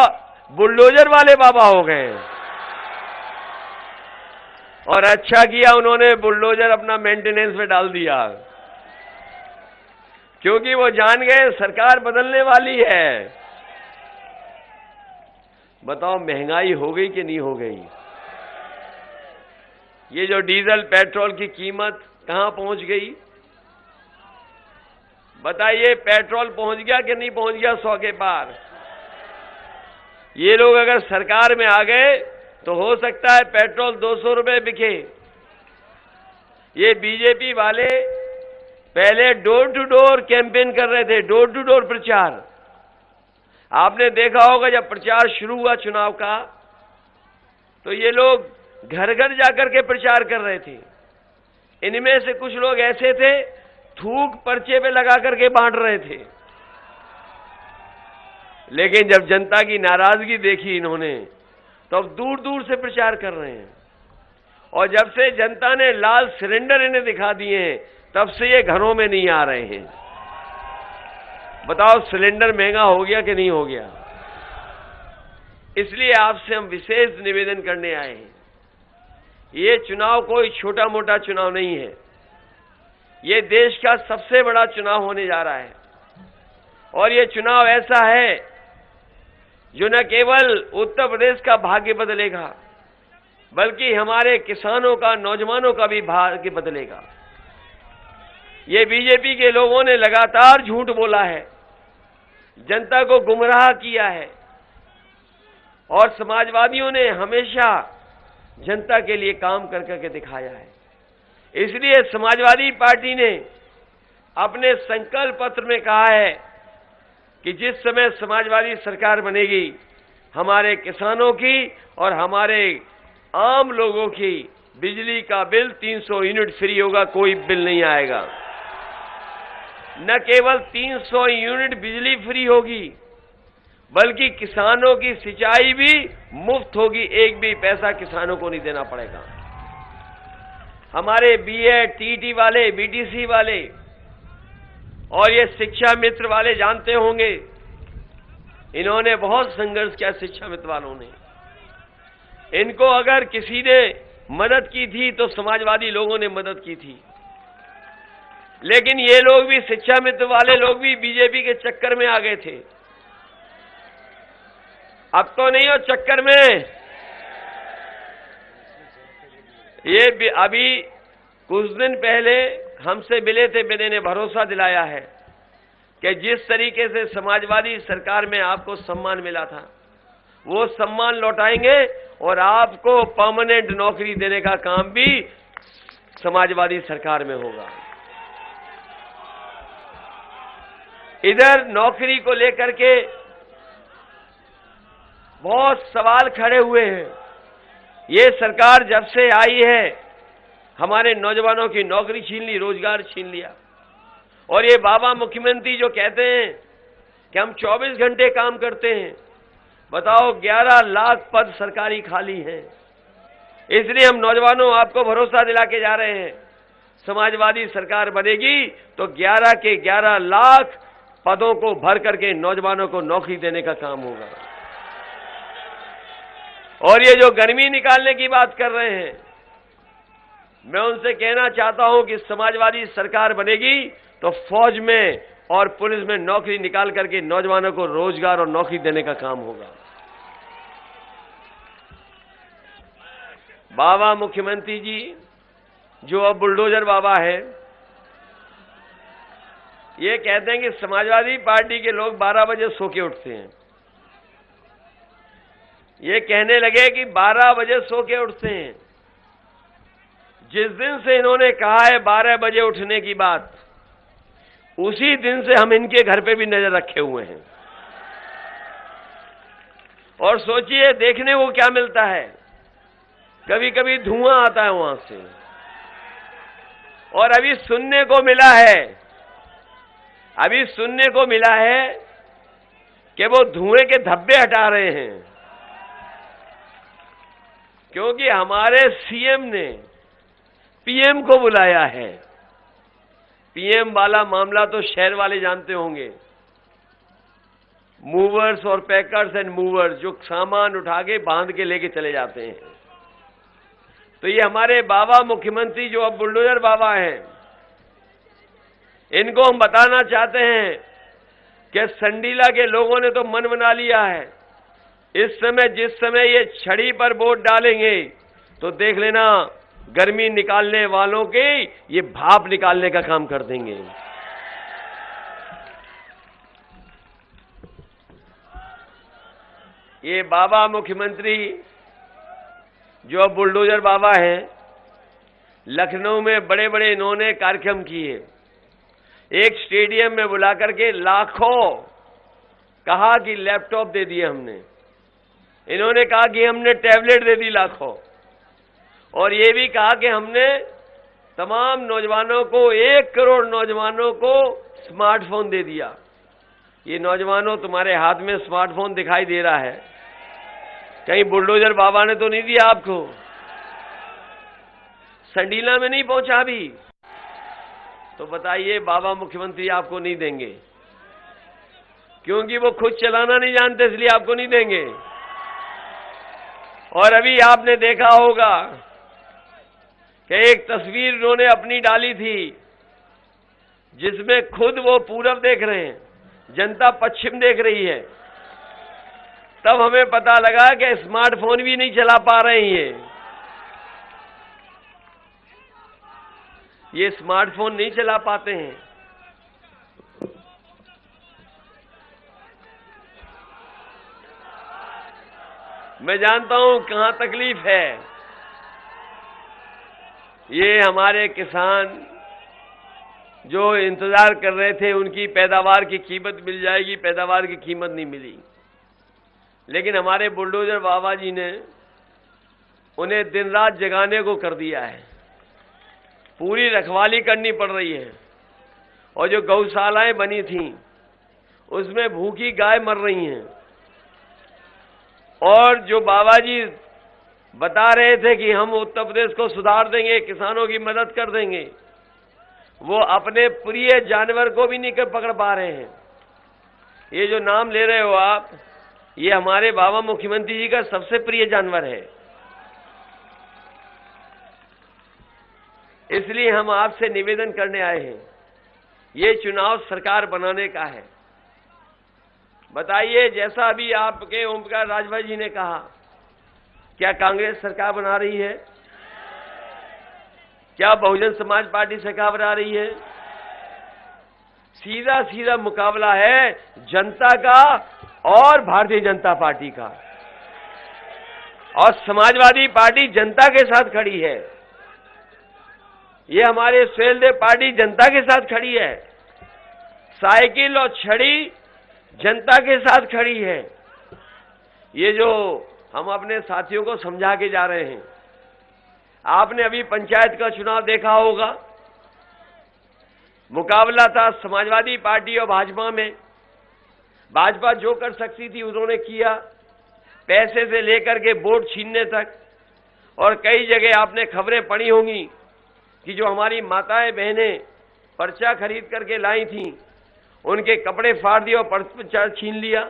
बुलडोजर वाले बाबा हो गए। और अच्छा किया उन्होंने बुलडोजर अपना मेंटेनेंस में डाल दिया, क्योंकि वो जान गए सरकार बदलने वाली है। बताओ महंगाई हो गई कि नहीं हो गई? ये जो डीजल पेट्रोल की कीमत कहां पहुंच गई? बताइए, पेट्रोल पहुंच गया कि नहीं पहुंच गया 100 के पार? ये लोग अगर सरकार में आ गए तो हो सकता है पेट्रोल 200 रुपए बिके। ये बीजेपी वाले पहले डोर टू डोर कैंपेन कर रहे थे, डोर टू डोर प्रचार। आपने देखा होगा जब प्रचार शुरू हुआ चुनाव का तो ये लोग घर घर जाकर के प्रचार कर रहे थे। इनमें से कुछ लोग ऐसे थे थूक पर्चे पे लगा करके बांट रहे थे। लेकिन जब जनता की नाराजगी देखी इन्होंने तो अब दूर दूर से प्रचार कर रहे हैं। और जब से जनता ने लाल सिलेंडर इन्हें दिखा दिए हैं तब से ये घरों में नहीं आ रहे हैं। बताओ सिलेंडर महंगा हो गया कि नहीं हो गया? इसलिए आपसे हम विशेष निवेदन करने आए हैं। ये चुनाव कोई छोटा मोटा चुनाव नहीं है, ये देश का सबसे बड़ा चुनाव होने जा रहा है। और ये चुनाव ऐसा है जो न केवल उत्तर प्रदेश का भाग्य बदलेगा बल्कि हमारे किसानों का, नौजवानों का भी भाग्य बदलेगा। ये बीजेपी के लोगों ने लगातार झूठ बोला है, जनता को गुमराह किया है और समाजवादियों ने हमेशा जनता के लिए काम कर करके दिखाया है। इसलिए समाजवादी पार्टी ने अपने संकल्प पत्र में कहा है कि जिस समय समाजवादी सरकार बनेगी हमारे किसानों की और हमारे आम लोगों की बिजली का बिल 300 यूनिट फ्री होगा, कोई बिल नहीं आएगा। न केवल 300 यूनिट बिजली फ्री होगी बल्कि किसानों की सिंचाई भी मुफ्त होगी, एक भी पैसा किसानों को नहीं देना पड़ेगा। हमारे बीएड, टीटी वाले, बीटीसी वाले और ये शिक्षा मित्र वाले जानते होंगे, इन्होंने बहुत संघर्ष किया। शिक्षा मित्र वालों ने, इनको अगर किसी ने मदद की थी तो समाजवादी लोगों ने मदद की थी। लेकिन ये लोग भी, शिक्षा मित्र वाले लोग भी बीजेपी के चक्कर में आ गए थे। अब तो नहीं हो चक्कर में। ये अभी कुछ दिन पहले हमसे मिले थे, मैंने इन्हें भरोसा दिलाया है कि जिस तरीके से समाजवादी सरकार में आपको सम्मान मिला था वो सम्मान लौटाएंगे और आपको परमानेंट नौकरी देने का काम भी समाजवादी सरकार में होगा। इधर नौकरी को लेकर के बहुत सवाल खड़े हुए हैं ये सरकार जब से आई है हमारे नौजवानों की नौकरी छीन ली, रोजगार छीन लिया। और ये बाबा मुख्यमंत्री जो कहते हैं कि हम 24 घंटे काम करते हैं, बताओ 11 लाख पद सरकारी खाली हैं। इसलिए हम नौजवानों आपको भरोसा दिला के जा रहे हैं, समाजवादी सरकार बनेगी तो 11 के 11 लाख पदों को भर करके नौजवानों को नौकरी देने का काम होगा। और ये जो गर्मी निकालने की बात कर रहे हैं, मैं उनसे कहना चाहता हूं कि समाजवादी सरकार बनेगी तो फौज में और पुलिस में नौकरी निकाल करके नौजवानों को रोजगार और नौकरी देने का काम होगा। बाबा मुख्यमंत्री जी जो अब बुलडोजर बाबा है, ये कहते हैं कि समाजवादी पार्टी के लोग 12 बजे सो के उठते हैं। ये कहने लगे कि 12 बजे सो के उठते हैं। जिस दिन से इन्होंने कहा है 12 बजे उठने की बात, उसी दिन से हम इनके घर पे भी नजर रखे हुए हैं। और सोचिए देखने को क्या मिलता है, कभी कभी धुआं आता है वहां से। और अभी सुनने को मिला है कि वो धुएं के धब्बे हटा रहे हैं, क्योंकि हमारे सीएम ने पीएम को बुलाया है। पीएम वाला मामला तो शहर वाले जानते होंगे, मूवर्स और पैकर्स एंड मूवर्स जो सामान उठा के बांध के लेके चले जाते हैं। तो ये हमारे बाबा मुख्यमंत्री जो अब बुलडोजर बाबा हैं, इनको हम बताना चाहते हैं कि संडीला के लोगों ने तो मन बना लिया है। इस समय जिस समय ये छड़ी पर वोट डालेंगे तो देख लेना गर्मी निकालने वालों के ये भाप निकालने का काम कर देंगे। ये बाबा मुख्यमंत्री जो अब बुलडोजर बाबा हैं, लखनऊ में बड़े बड़े इन्होंने कार्यक्रम किए। एक स्टेडियम में बुला करके लाखों कहा कि लैपटॉप दे दिए हमने, इन्होंने कहा कि हमने टैबलेट दे दी लाखों, और ये भी कहा कि हमने तमाम नौजवानों को 1 करोड़ नौजवानों को स्मार्टफोन दे दिया। ये नौजवानों तुम्हारे हाथ में स्मार्टफोन दिखाई दे रहा है, कहीं बुलडोजर बाबा ने तो नहीं दिया आपको? संडीला में नहीं पहुंचा अभी, तो बताइए बाबा मुख्यमंत्री आपको नहीं देंगे, क्योंकि वो खुद चलाना नहीं जानते, इसलिए आपको नहीं देंगे। और अभी आपने देखा होगा कि एक तस्वीर उन्होंने अपनी डाली थी जिसमें खुद वो पूरब देख रहे हैं, जनता पश्चिम देख रही है। तब हमें पता लगा कि स्मार्टफोन भी नहीं चला पा रहे हैं, ये स्मार्टफोन नहीं चला पाते हैं। मैं जानता हूं कहां तकलीफ है। ये हमारे किसान जो इंतजार कर रहे थे, उनकी पैदावार की कीमत मिल जाएगी, पैदावार की कीमत नहीं मिली। लेकिन हमारे बुलडोजर बाबा जी ने उन्हें दिन रात जगाने को कर दिया है, पूरी रखवाली करनी पड़ रही है। और जो गौशालाएं बनी थीं उसमें भूखी गाय मर रही हैं। और जो बाबा जी बता रहे थे कि हम उत्तर प्रदेश को सुधार देंगे, किसानों की मदद कर देंगे, वो अपने प्रिय जानवर को भी नहीं पकड़ पा रहे हैं। ये जो नाम ले रहे हो आप, ये हमारे बाबा मुख्यमंत्री जी का सबसे प्रिय जानवर है। इसलिए हम आपसे निवेदन करने आए हैं, ये चुनाव सरकार बनाने का है। बताइए, जैसा अभी आपके ओम प्रकाश राजभर जी ने कहा, क्या कांग्रेस सरकार बना रही है? क्या बहुजन समाज पार्टी सरकार बना रही है? सीधा सीधा मुकाबला है जनता का और भारतीय जनता पार्टी का। और समाजवादी पार्टी जनता के साथ खड़ी है, ये हमारे सुहेलदेव पार्टी जनता के साथ खड़ी है, साइकिल और छड़ी जनता के साथ खड़ी है। ये जो हम अपने साथियों को समझा के जा रहे हैं। आपने अभी पंचायत का चुनाव देखा होगा, मुकाबला था समाजवादी पार्टी और भाजपा में। भाजपा जो कर सकती थी उन्होंने किया, पैसे से लेकर के वोट छीनने तक। और कई जगह आपने खबरें पढ़ी होंगी कि जो हमारी माताएं बहनें पर्चा खरीद करके लाई थीं, उनके कपड़े फाड़ दिए और पर्चा छीन लिया।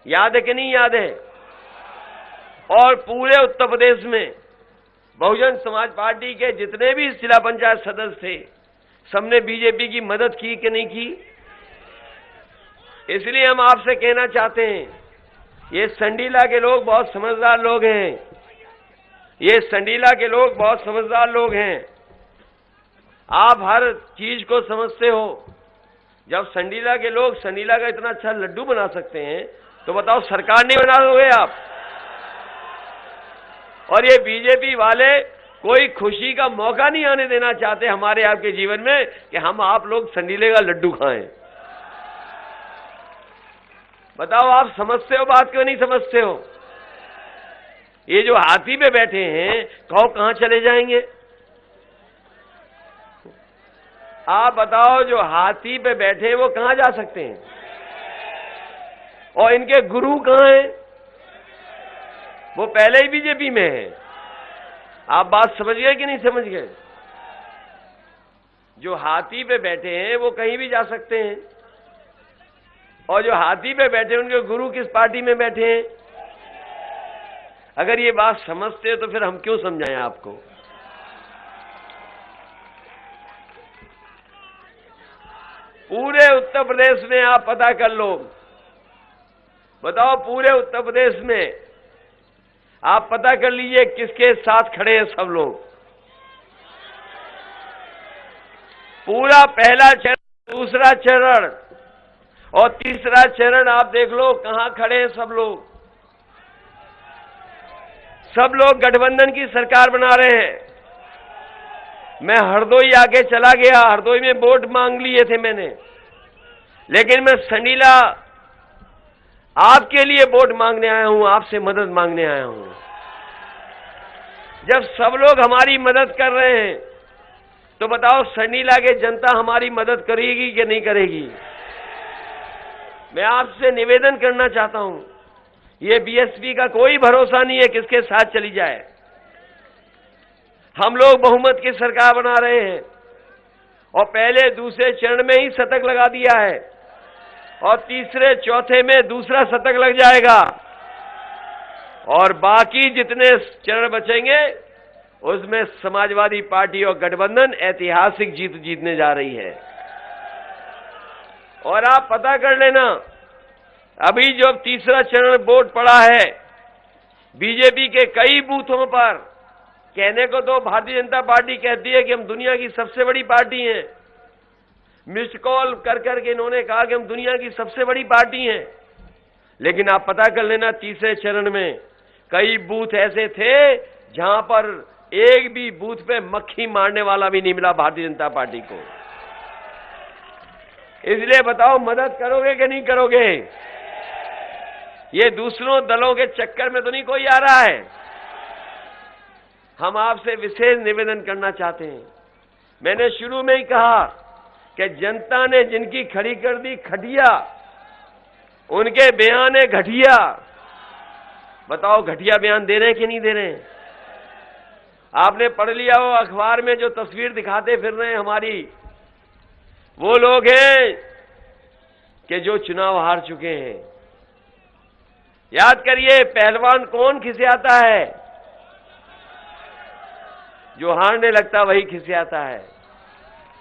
याद है कि नहीं याद है? और पूरे उत्तर प्रदेश में बहुजन समाज पार्टी के जितने भी जिला पंचायत सदस्य थे, सबने बीजेपी की मदद की कि नहीं की? इसलिए हम आपसे कहना चाहते हैं, ये संडीला के लोग बहुत समझदार लोग हैं। ये संडीला के लोग बहुत समझदार लोग हैं। आप हर चीज को समझते हो। जब संडीला के लोग संडीला का इतना अच्छा लड्डू बना सकते हैं, तो बताओ सरकार नहीं बना दोगे आप? और ये बीजेपी वाले कोई खुशी का मौका नहीं आने देना चाहते हमारे आपके जीवन में कि हम आप लोग संडीले का लड्डू खाएं। बताओ, आप समझते हो बात क्यों नहीं समझते हो? ये जो हाथी पे बैठे हैं, कहां चले जाएंगे? आप बताओ, जो हाथी पे बैठे हैं वो कहां जा सकते हैं? और इनके गुरु कहां हैं? वो पहले ही बीजेपी में है। आप बात समझ गए कि नहीं समझ गए? जो हाथी पे बैठे हैं वो कहीं भी जा सकते हैं, और जो हाथी पे बैठे हैं उनके गुरु किस पार्टी में बैठे हैं? अगर ये बात समझते हो तो फिर हम क्यों समझाएं आपको? पूरे उत्तर प्रदेश में आप पता कर लो। बताओ, पूरे उत्तर प्रदेश में आप पता कर लीजिए किसके साथ खड़े हैं सब लोग। पूरा पहला चरण, दूसरा चरण और तीसरा चरण आप देख लो कहां खड़े हैं सब लोग। सब लोग गठबंधन की सरकार बना रहे हैं। मैं हरदोई आके चला गया, हरदोई में वोट मांग लिए थे मैंने, लेकिन मैं संडीला आपके लिए वोट मांगने आया हूं, आपसे मदद मांगने आया हूं। जब सब लोग हमारी मदद कर रहे हैं, तो बताओ संडीला के जनता हमारी मदद करेगी कि नहीं करेगी? मैं आपसे निवेदन करना चाहता हूं, ये बीएसपी का कोई भरोसा नहीं है किसके साथ चली जाए। हम लोग बहुमत की सरकार बना रहे हैं और पहले दूसरे चरण में ही शतक लगा दिया है और तीसरे चौथे में दूसरा शतक लग जाएगा, और बाकी जितने चरण बचेंगे उसमें समाजवादी पार्टी और गठबंधन ऐतिहासिक जीत जीतने जा रही है। और आप पता कर लेना, अभी जो तीसरा चरण वोट पड़ा है, बीजेपी के कई बूथों पर, कहने को तो भारतीय जनता पार्टी कहती है कि हम दुनिया की सबसे बड़ी पार्टी हैं। मिस्ड कॉल कर करके इन्होंने कहा कि हम दुनिया की सबसे बड़ी पार्टी हैं, लेकिन आप पता कर लेना तीसरे चरण में कई बूथ ऐसे थे जहां पर एक भी बूथ पे मक्खी मारने वाला भी नहीं मिला भारतीय जनता पार्टी को। इसलिए बताओ, मदद करोगे कि नहीं करोगे? ये दूसरों दलों के चक्कर में तो नहीं कोई आ रहा है। हम आपसे विशेष निवेदन करना चाहते हैं। मैंने शुरू में ही कहा कि जनता ने जिनकी खड़ी कर दी खटिया, उनके बयान है घटिया। बताओ, घटिया बयान दे रहे हैं कि नहीं दे रहे हैं? आपने पढ़ लिया हो अखबार में जो तस्वीर दिखाते फिर रहे हैं हमारी, वो लोग हैं कि जो चुनाव हार चुके हैं। याद करिए, पहलवान कौन खिसियाता है? जो हारने लगता वही खिसियाता है।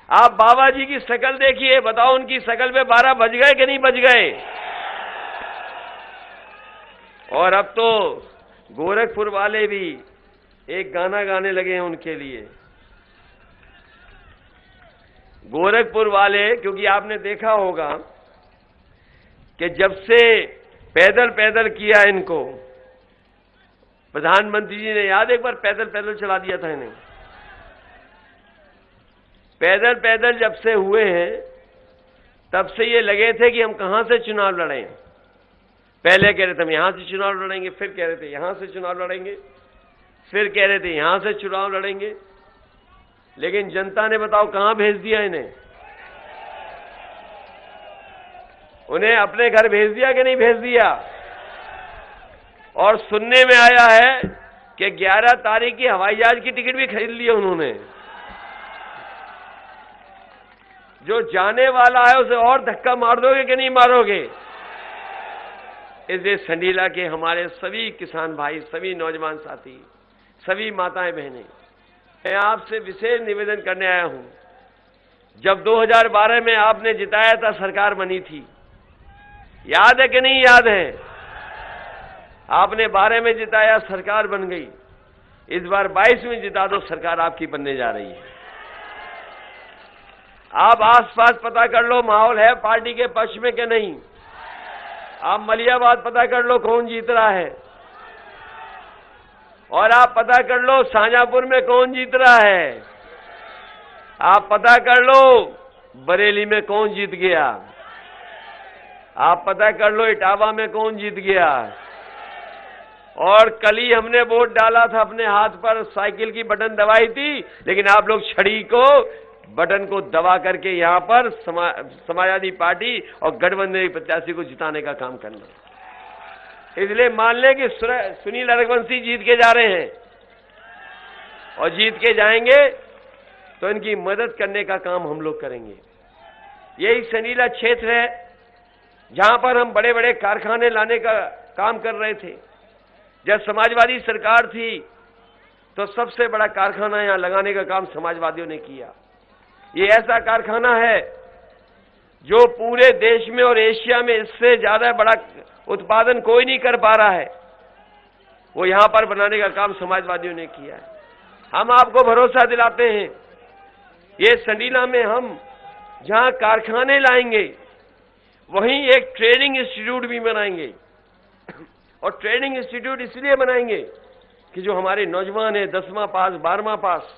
आप बाबा जी की शक्ल देखिए, बताओ उनकी शक्ल पे 12 बज गए कि नहीं बज गए? और अब तो गोरखपुर वाले भी एक गाना गाने लगे हैं उनके लिए। गोरखपुर वाले, क्योंकि आपने देखा होगा कि जब से पैदल पैदल किया इनको, प्रधानमंत्री जी ने, याद एक बार पैदल पैदल चला दिया था इन्हें। पैदल पैदल जब से हुए हैं तब से ये लगे थे कि हम कहां से चुनाव लड़ें। पहले कह रहे थे हम यहां से चुनाव लड़ेंगे, फिर कह रहे थे यहां से चुनाव लड़ेंगे, फिर कह रहे थे यहां से चुनाव लड़ेंगे। लेकिन जनता ने बताओ कहां भेज दिया इन्हें? उन्हें अपने घर भेज दिया कि नहीं भेज दिया? और सुनने में आया है कि 11 तारीख की हवाई जहाज की टिकट भी खरीद ली है उन्होंने। जो जाने वाला है उसे और धक्का मार दोगे कि नहीं मारोगे? इसलिए संडीला के हमारे सभी किसान भाई, सभी नौजवान साथी, सभी माताएं बहनें, मैं आपसे विशेष निवेदन करने आया हूं। जब 2012 में आपने जिताया था, सरकार बनी थी, याद है कि नहीं याद है? आपने 12 में जिताया, सरकार बन गई। इस बार 22 में जिता दो, सरकार आपकी बनने जा रही है। आप आसपास पता कर लो माहौल है पार्टी के पक्ष में कि नहीं। आप मलियाबाद पता कर लो कौन जीत रहा है, और आप पता कर लो शाहजहांपुर में कौन जीत रहा है। आप पता कर लो बरेली में कौन जीत गया। आप पता कर लो इटावा में कौन जीत गया। और कल ही हमने वोट डाला था, अपने हाथ पर साइकिल की बटन दबाई थी, लेकिन आप लोग छड़ी को, बटन को दबा करके यहां पर समाजवादी पार्टी और गठबंधन के प्रत्याशी को जिताने का काम करना। इसलिए मान लें कि सुनील रघुवंशी जीत के जा रहे हैं, और जीत के जाएंगे तो इनकी मदद करने का काम हम लोग करेंगे। यही संडीला क्षेत्र है जहां पर हम बड़े बड़े कारखाने लाने का काम कर रहे थे। जब समाजवादी सरकार थी तो सबसे बड़ा कारखाना यहां लगाने का काम समाजवादियों ने किया। ये ऐसा कारखाना है जो पूरे देश में और एशिया में इससे ज्यादा बड़ा उत्पादन कोई नहीं कर पा रहा है, वो यहां पर बनाने का काम समाजवादियों ने किया है। हम आपको भरोसा दिलाते हैं, ये संडीला में हम जहां कारखाने लाएंगे वहीं एक ट्रेनिंग इंस्टीट्यूट भी बनाएंगे। और ट्रेनिंग इंस्टीट्यूट इसलिए बनाएंगे कि जो हमारे नौजवान हैं 10वां पास, 12वां पास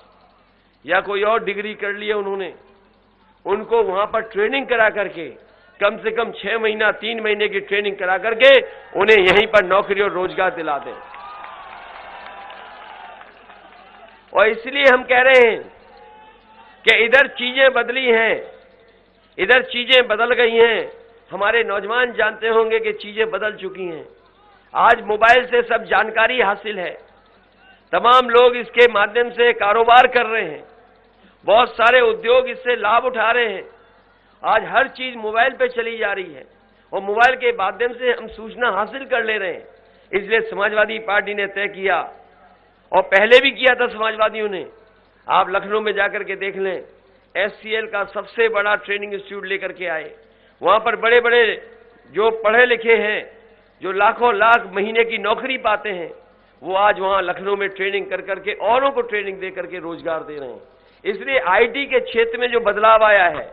या कोई और डिग्री कर ली है उन्होंने, उनको वहां पर ट्रेनिंग करा करके कम से कम 6 महीना 3 महीने की ट्रेनिंग करा करके उन्हें यहीं पर नौकरी और रोजगार दिला दें। और इसलिए हम कह रहे हैं कि इधर चीजें बदली हैं, इधर चीजें बदल गई हैं। हमारे नौजवान जानते होंगे कि चीजें बदल चुकी हैं। आज मोबाइल से सब जानकारी हासिल है, तमाम लोग इसके माध्यम से कारोबार कर रहे हैं, बहुत सारे उद्योग इससे लाभ उठा रहे हैं। आज हर चीज मोबाइल पे चली जा रही है और मोबाइल के माध्यम से हम सूचना हासिल कर ले रहे हैं। इसलिए समाजवादी पार्टी ने तय किया, और पहले भी किया था समाजवादियों ने, आप लखनऊ में जाकर के देख लें, SCL का सबसे बड़ा ट्रेनिंग इंस्टीट्यूट लेकर के आए। वहां पर बड़े बड़े जो पढ़े लिखे हैं, जो लाखों लाख महीने की नौकरी पाते हैं, वो आज वहां लखनऊ में ट्रेनिंग कर करके औरों को ट्रेनिंग दे करके रोजगार दे रहे हैं। इसलिए IT के क्षेत्र में जो बदलाव आया है,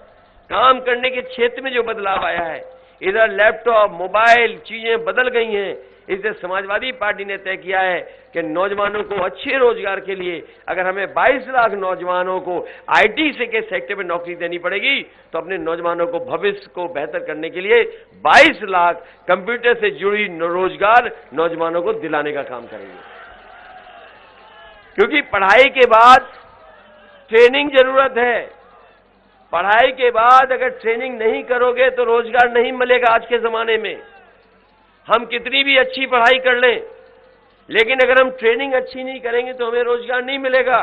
काम करने के क्षेत्र में जो बदलाव आया है, इधर लैपटॉप, मोबाइल, चीजें बदल गई हैं। इसलिए समाजवादी पार्टी ने तय किया है कि नौजवानों को अच्छे रोजगार के लिए अगर हमें 22 लाख नौजवानों को IT से के सेक्टर में नौकरी देनी पड़ेगी, तो अपने नौजवानों को भविष्य को बेहतर करने के लिए 22 लाख कंप्यूटर से जुड़ी रोजगार नौजवानों को दिलाने का काम करेंगे। क्योंकि पढ़ाई के बाद ट्रेनिंग जरूरत है। पढ़ाई के बाद अगर ट्रेनिंग नहीं करोगे तो रोजगार नहीं मिलेगा। आज के जमाने में हम कितनी भी अच्छी पढ़ाई कर लें, लेकिन अगर हम ट्रेनिंग अच्छी नहीं करेंगे तो हमें रोजगार नहीं मिलेगा।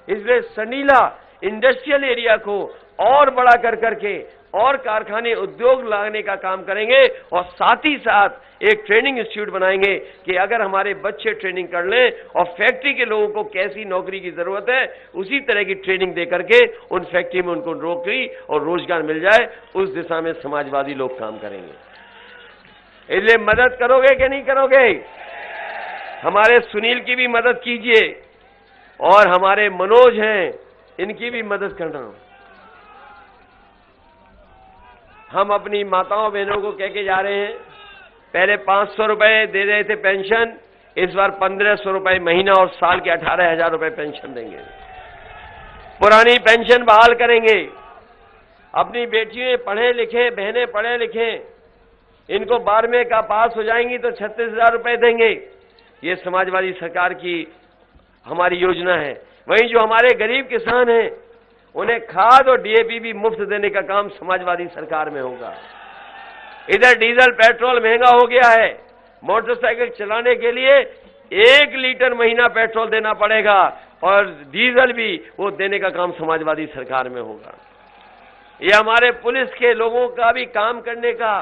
इसलिए संडीला इंडस्ट्रियल एरिया को और बड़ा कर करके और कारखाने, उद्योग लाने का काम करेंगे, और साथ ही साथ एक ट्रेनिंग इंस्टीट्यूट बनाएंगे कि अगर हमारे बच्चे ट्रेनिंग कर लें और फैक्ट्री के लोगों को कैसी नौकरी की जरूरत है, उसी तरह की ट्रेनिंग दे करके उन फैक्ट्री में उनको नौकरी और रोजगार मिल जाए, उस दिशा में समाजवादी लोग काम करेंगे। इसलिए मदद करोगे कि नहीं करोगे? हमारे सुनील की भी मदद कीजिए, और हमारे मनोज हैं, इनकी भी मदद करना। हम अपनी माताओं बहनों को कह के जा रहे हैं, पहले 500 रुपए दे रहे थे पेंशन, इस बार 1500 रुपए महीना और साल के 18,000 रुपए पेंशन देंगे। पुरानी पेंशन बहाल करेंगे। अपनी बेटियां पढ़े लिखे, बहनें पढ़े लिखे, इनको 12वें का पास हो जाएंगी तो 36,000 रुपए देंगे। ये समाजवादी सरकार की हमारी योजना है। वहीं जो हमारे गरीब किसान हैं उन्हें खाद और डीएपी भी मुफ्त देने का काम समाजवादी सरकार में होगा। इधर डीजल पेट्रोल महंगा हो गया है, मोटरसाइकिल चलाने के लिए 1 लीटर महीना पेट्रोल देना पड़ेगा और डीजल भी वो देने का काम समाजवादी सरकार में होगा। ये हमारे पुलिस के लोगों का भी काम करने का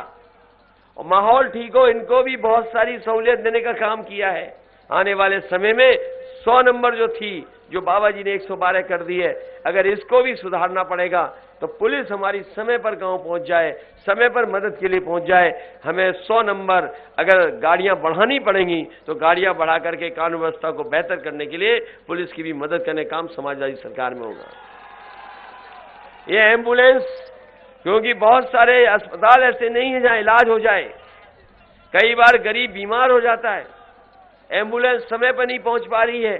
और माहौल ठीक हो, इनको भी बहुत सारी सहूलियत देने का काम किया है। आने वाले समय में 100 नंबर जो थी, जो बाबा जी ने 112 कर दी है, अगर इसको भी सुधारना पड़ेगा तो पुलिस हमारी समय पर गांव पहुंच जाए, समय पर मदद के लिए पहुंच जाए। हमें 100 नंबर अगर गाड़ियां बढ़ानी पड़ेंगी तो गाड़ियां बढ़ा करके कानून व्यवस्था को बेहतर करने के लिए पुलिस की भी मदद करने का काम समाजवादी सरकार में होगा। ये एम्बुलेंस, क्योंकि बहुत सारे अस्पताल ऐसे नहीं है जहां इलाज हो जाए, कई बार गरीब बीमार हो जाता है, एम्बुलेंस समय पर नहीं पहुंच पा रही है।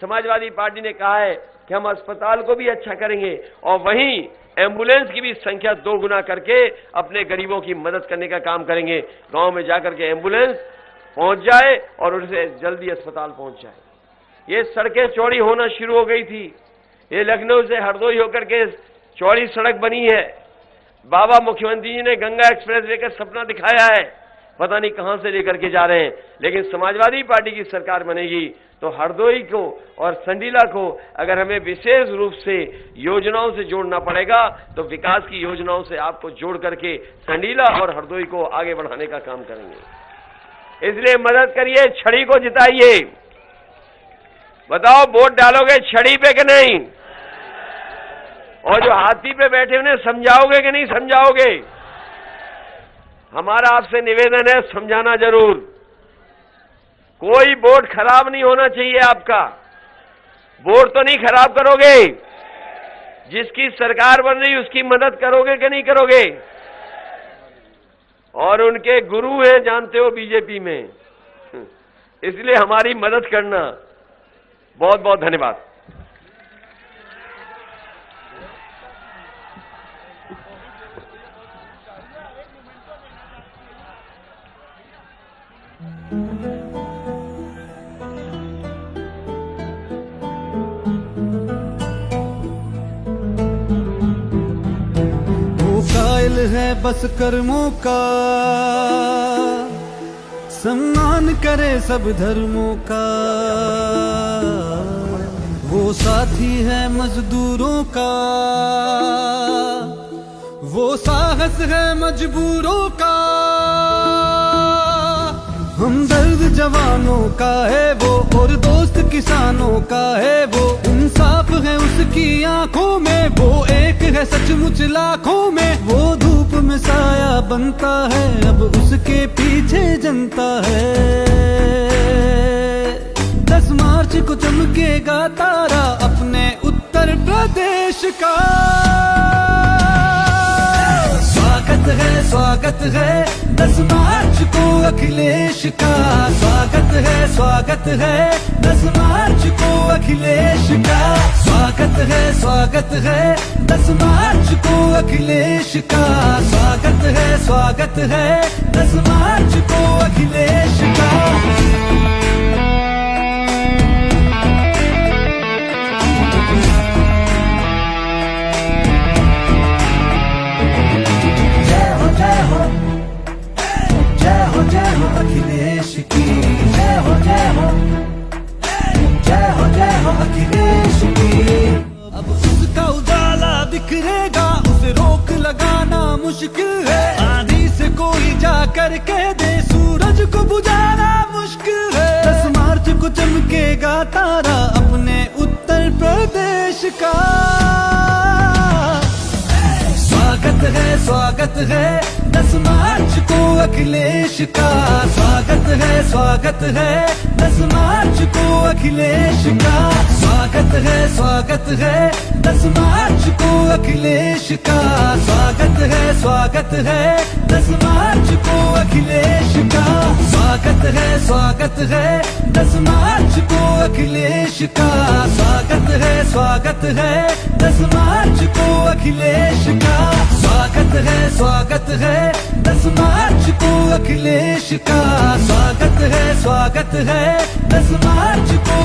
समाजवादी पार्टी ने कहा है कि हम अस्पताल को भी अच्छा करेंगे और वहीं एम्बुलेंस की भी संख्या 2 गुना करके अपने गरीबों की मदद करने का काम करेंगे। गांव में जाकर के एम्बुलेंस पहुंच जाए और उनसे जल्दी अस्पताल पहुंच जाए। ये सड़कें चौड़ी होना शुरू हो गई थी। ये लखनऊ से हरदोई होकर के चौड़ी सड़क बनी है। बाबा मुख्यमंत्री जी ने गंगा एक्सप्रेस वे का सपना दिखाया है, पता नहीं कहां से लेकर के जा रहे हैं। लेकिन समाजवादी पार्टी की सरकार बनेगी तो हरदोई को और संडीला को अगर हमें विशेष रूप से योजनाओं से जोड़ना पड़ेगा तो विकास की योजनाओं से आपको जोड़ करके संडीला और हरदोई को आगे बढ़ाने का काम करेंगे। इसलिए मदद करिए, छड़ी को जिताइए। बताओ वोट डालोगे छड़ी पे कि नहीं? और जो हाथी पे बैठे उन्हें समझाओगे कि नहीं समझाओगे? हमारा आपसे निवेदन है, समझाना जरूर। कोई वोट खराब नहीं होना चाहिए आपका। वोट तो नहीं खराब करोगे, जिसकी सरकार बन रही उसकी मदद करोगे कि नहीं करोगे? और उनके गुरु हैं जानते हो बीजेपी में, इसलिए हमारी मदद करना। बहुत बहुत धन्यवाद। कायल है बस कर्मों का, सम्मान करे सब धर्मों का। वो साथी है मजदूरों का, वो साहस है मजबूरों का। हमदर्द जवानों का है वो और दोस्त किसानों का है वो। इंसाफ है उसकी आंखों में, वो एक है सचमुच लाखों में। वो धूप में साया बनता है, अब उसके पीछे जनता है। 10 मार्च को चमकेगा तारा अपने उत्तर प्रदेश का। स्वागत है 10 मार्च को अखिलेश का। स्वागत है 10 मार्च को अखिलेश का। स्वागत है 10 मार्च को अखिलेश का। स्वागत है 10 मार्च को अखिलेश का। जय हो अखिलेश की, जय हो अखिलेश की। अब उसका उजाला बिखरेगा, उसे रोक लगाना मुश्किल है। आंधी से कोई जा कर कह दे सूरज को बुझाना मुश्किल है। 10 मार्च को चमकेगा तारा अपने उत्तर प्रदेश का। स्वागत है 10 मार्च को अखिलेश का। स्वागत है 10 मार्च को अखिलेश का। स्वागत है 10 मार्च को अखिलेश का। स्वागत है 10 मार्च को अखिलेश का। स्वागत है 10 मार्च को अखिलेश का स्वागत है 10 मार्च को अखिलेश का स्वागत है 10 मार्च को अखिलेश का स्वागत है 10 मार्च को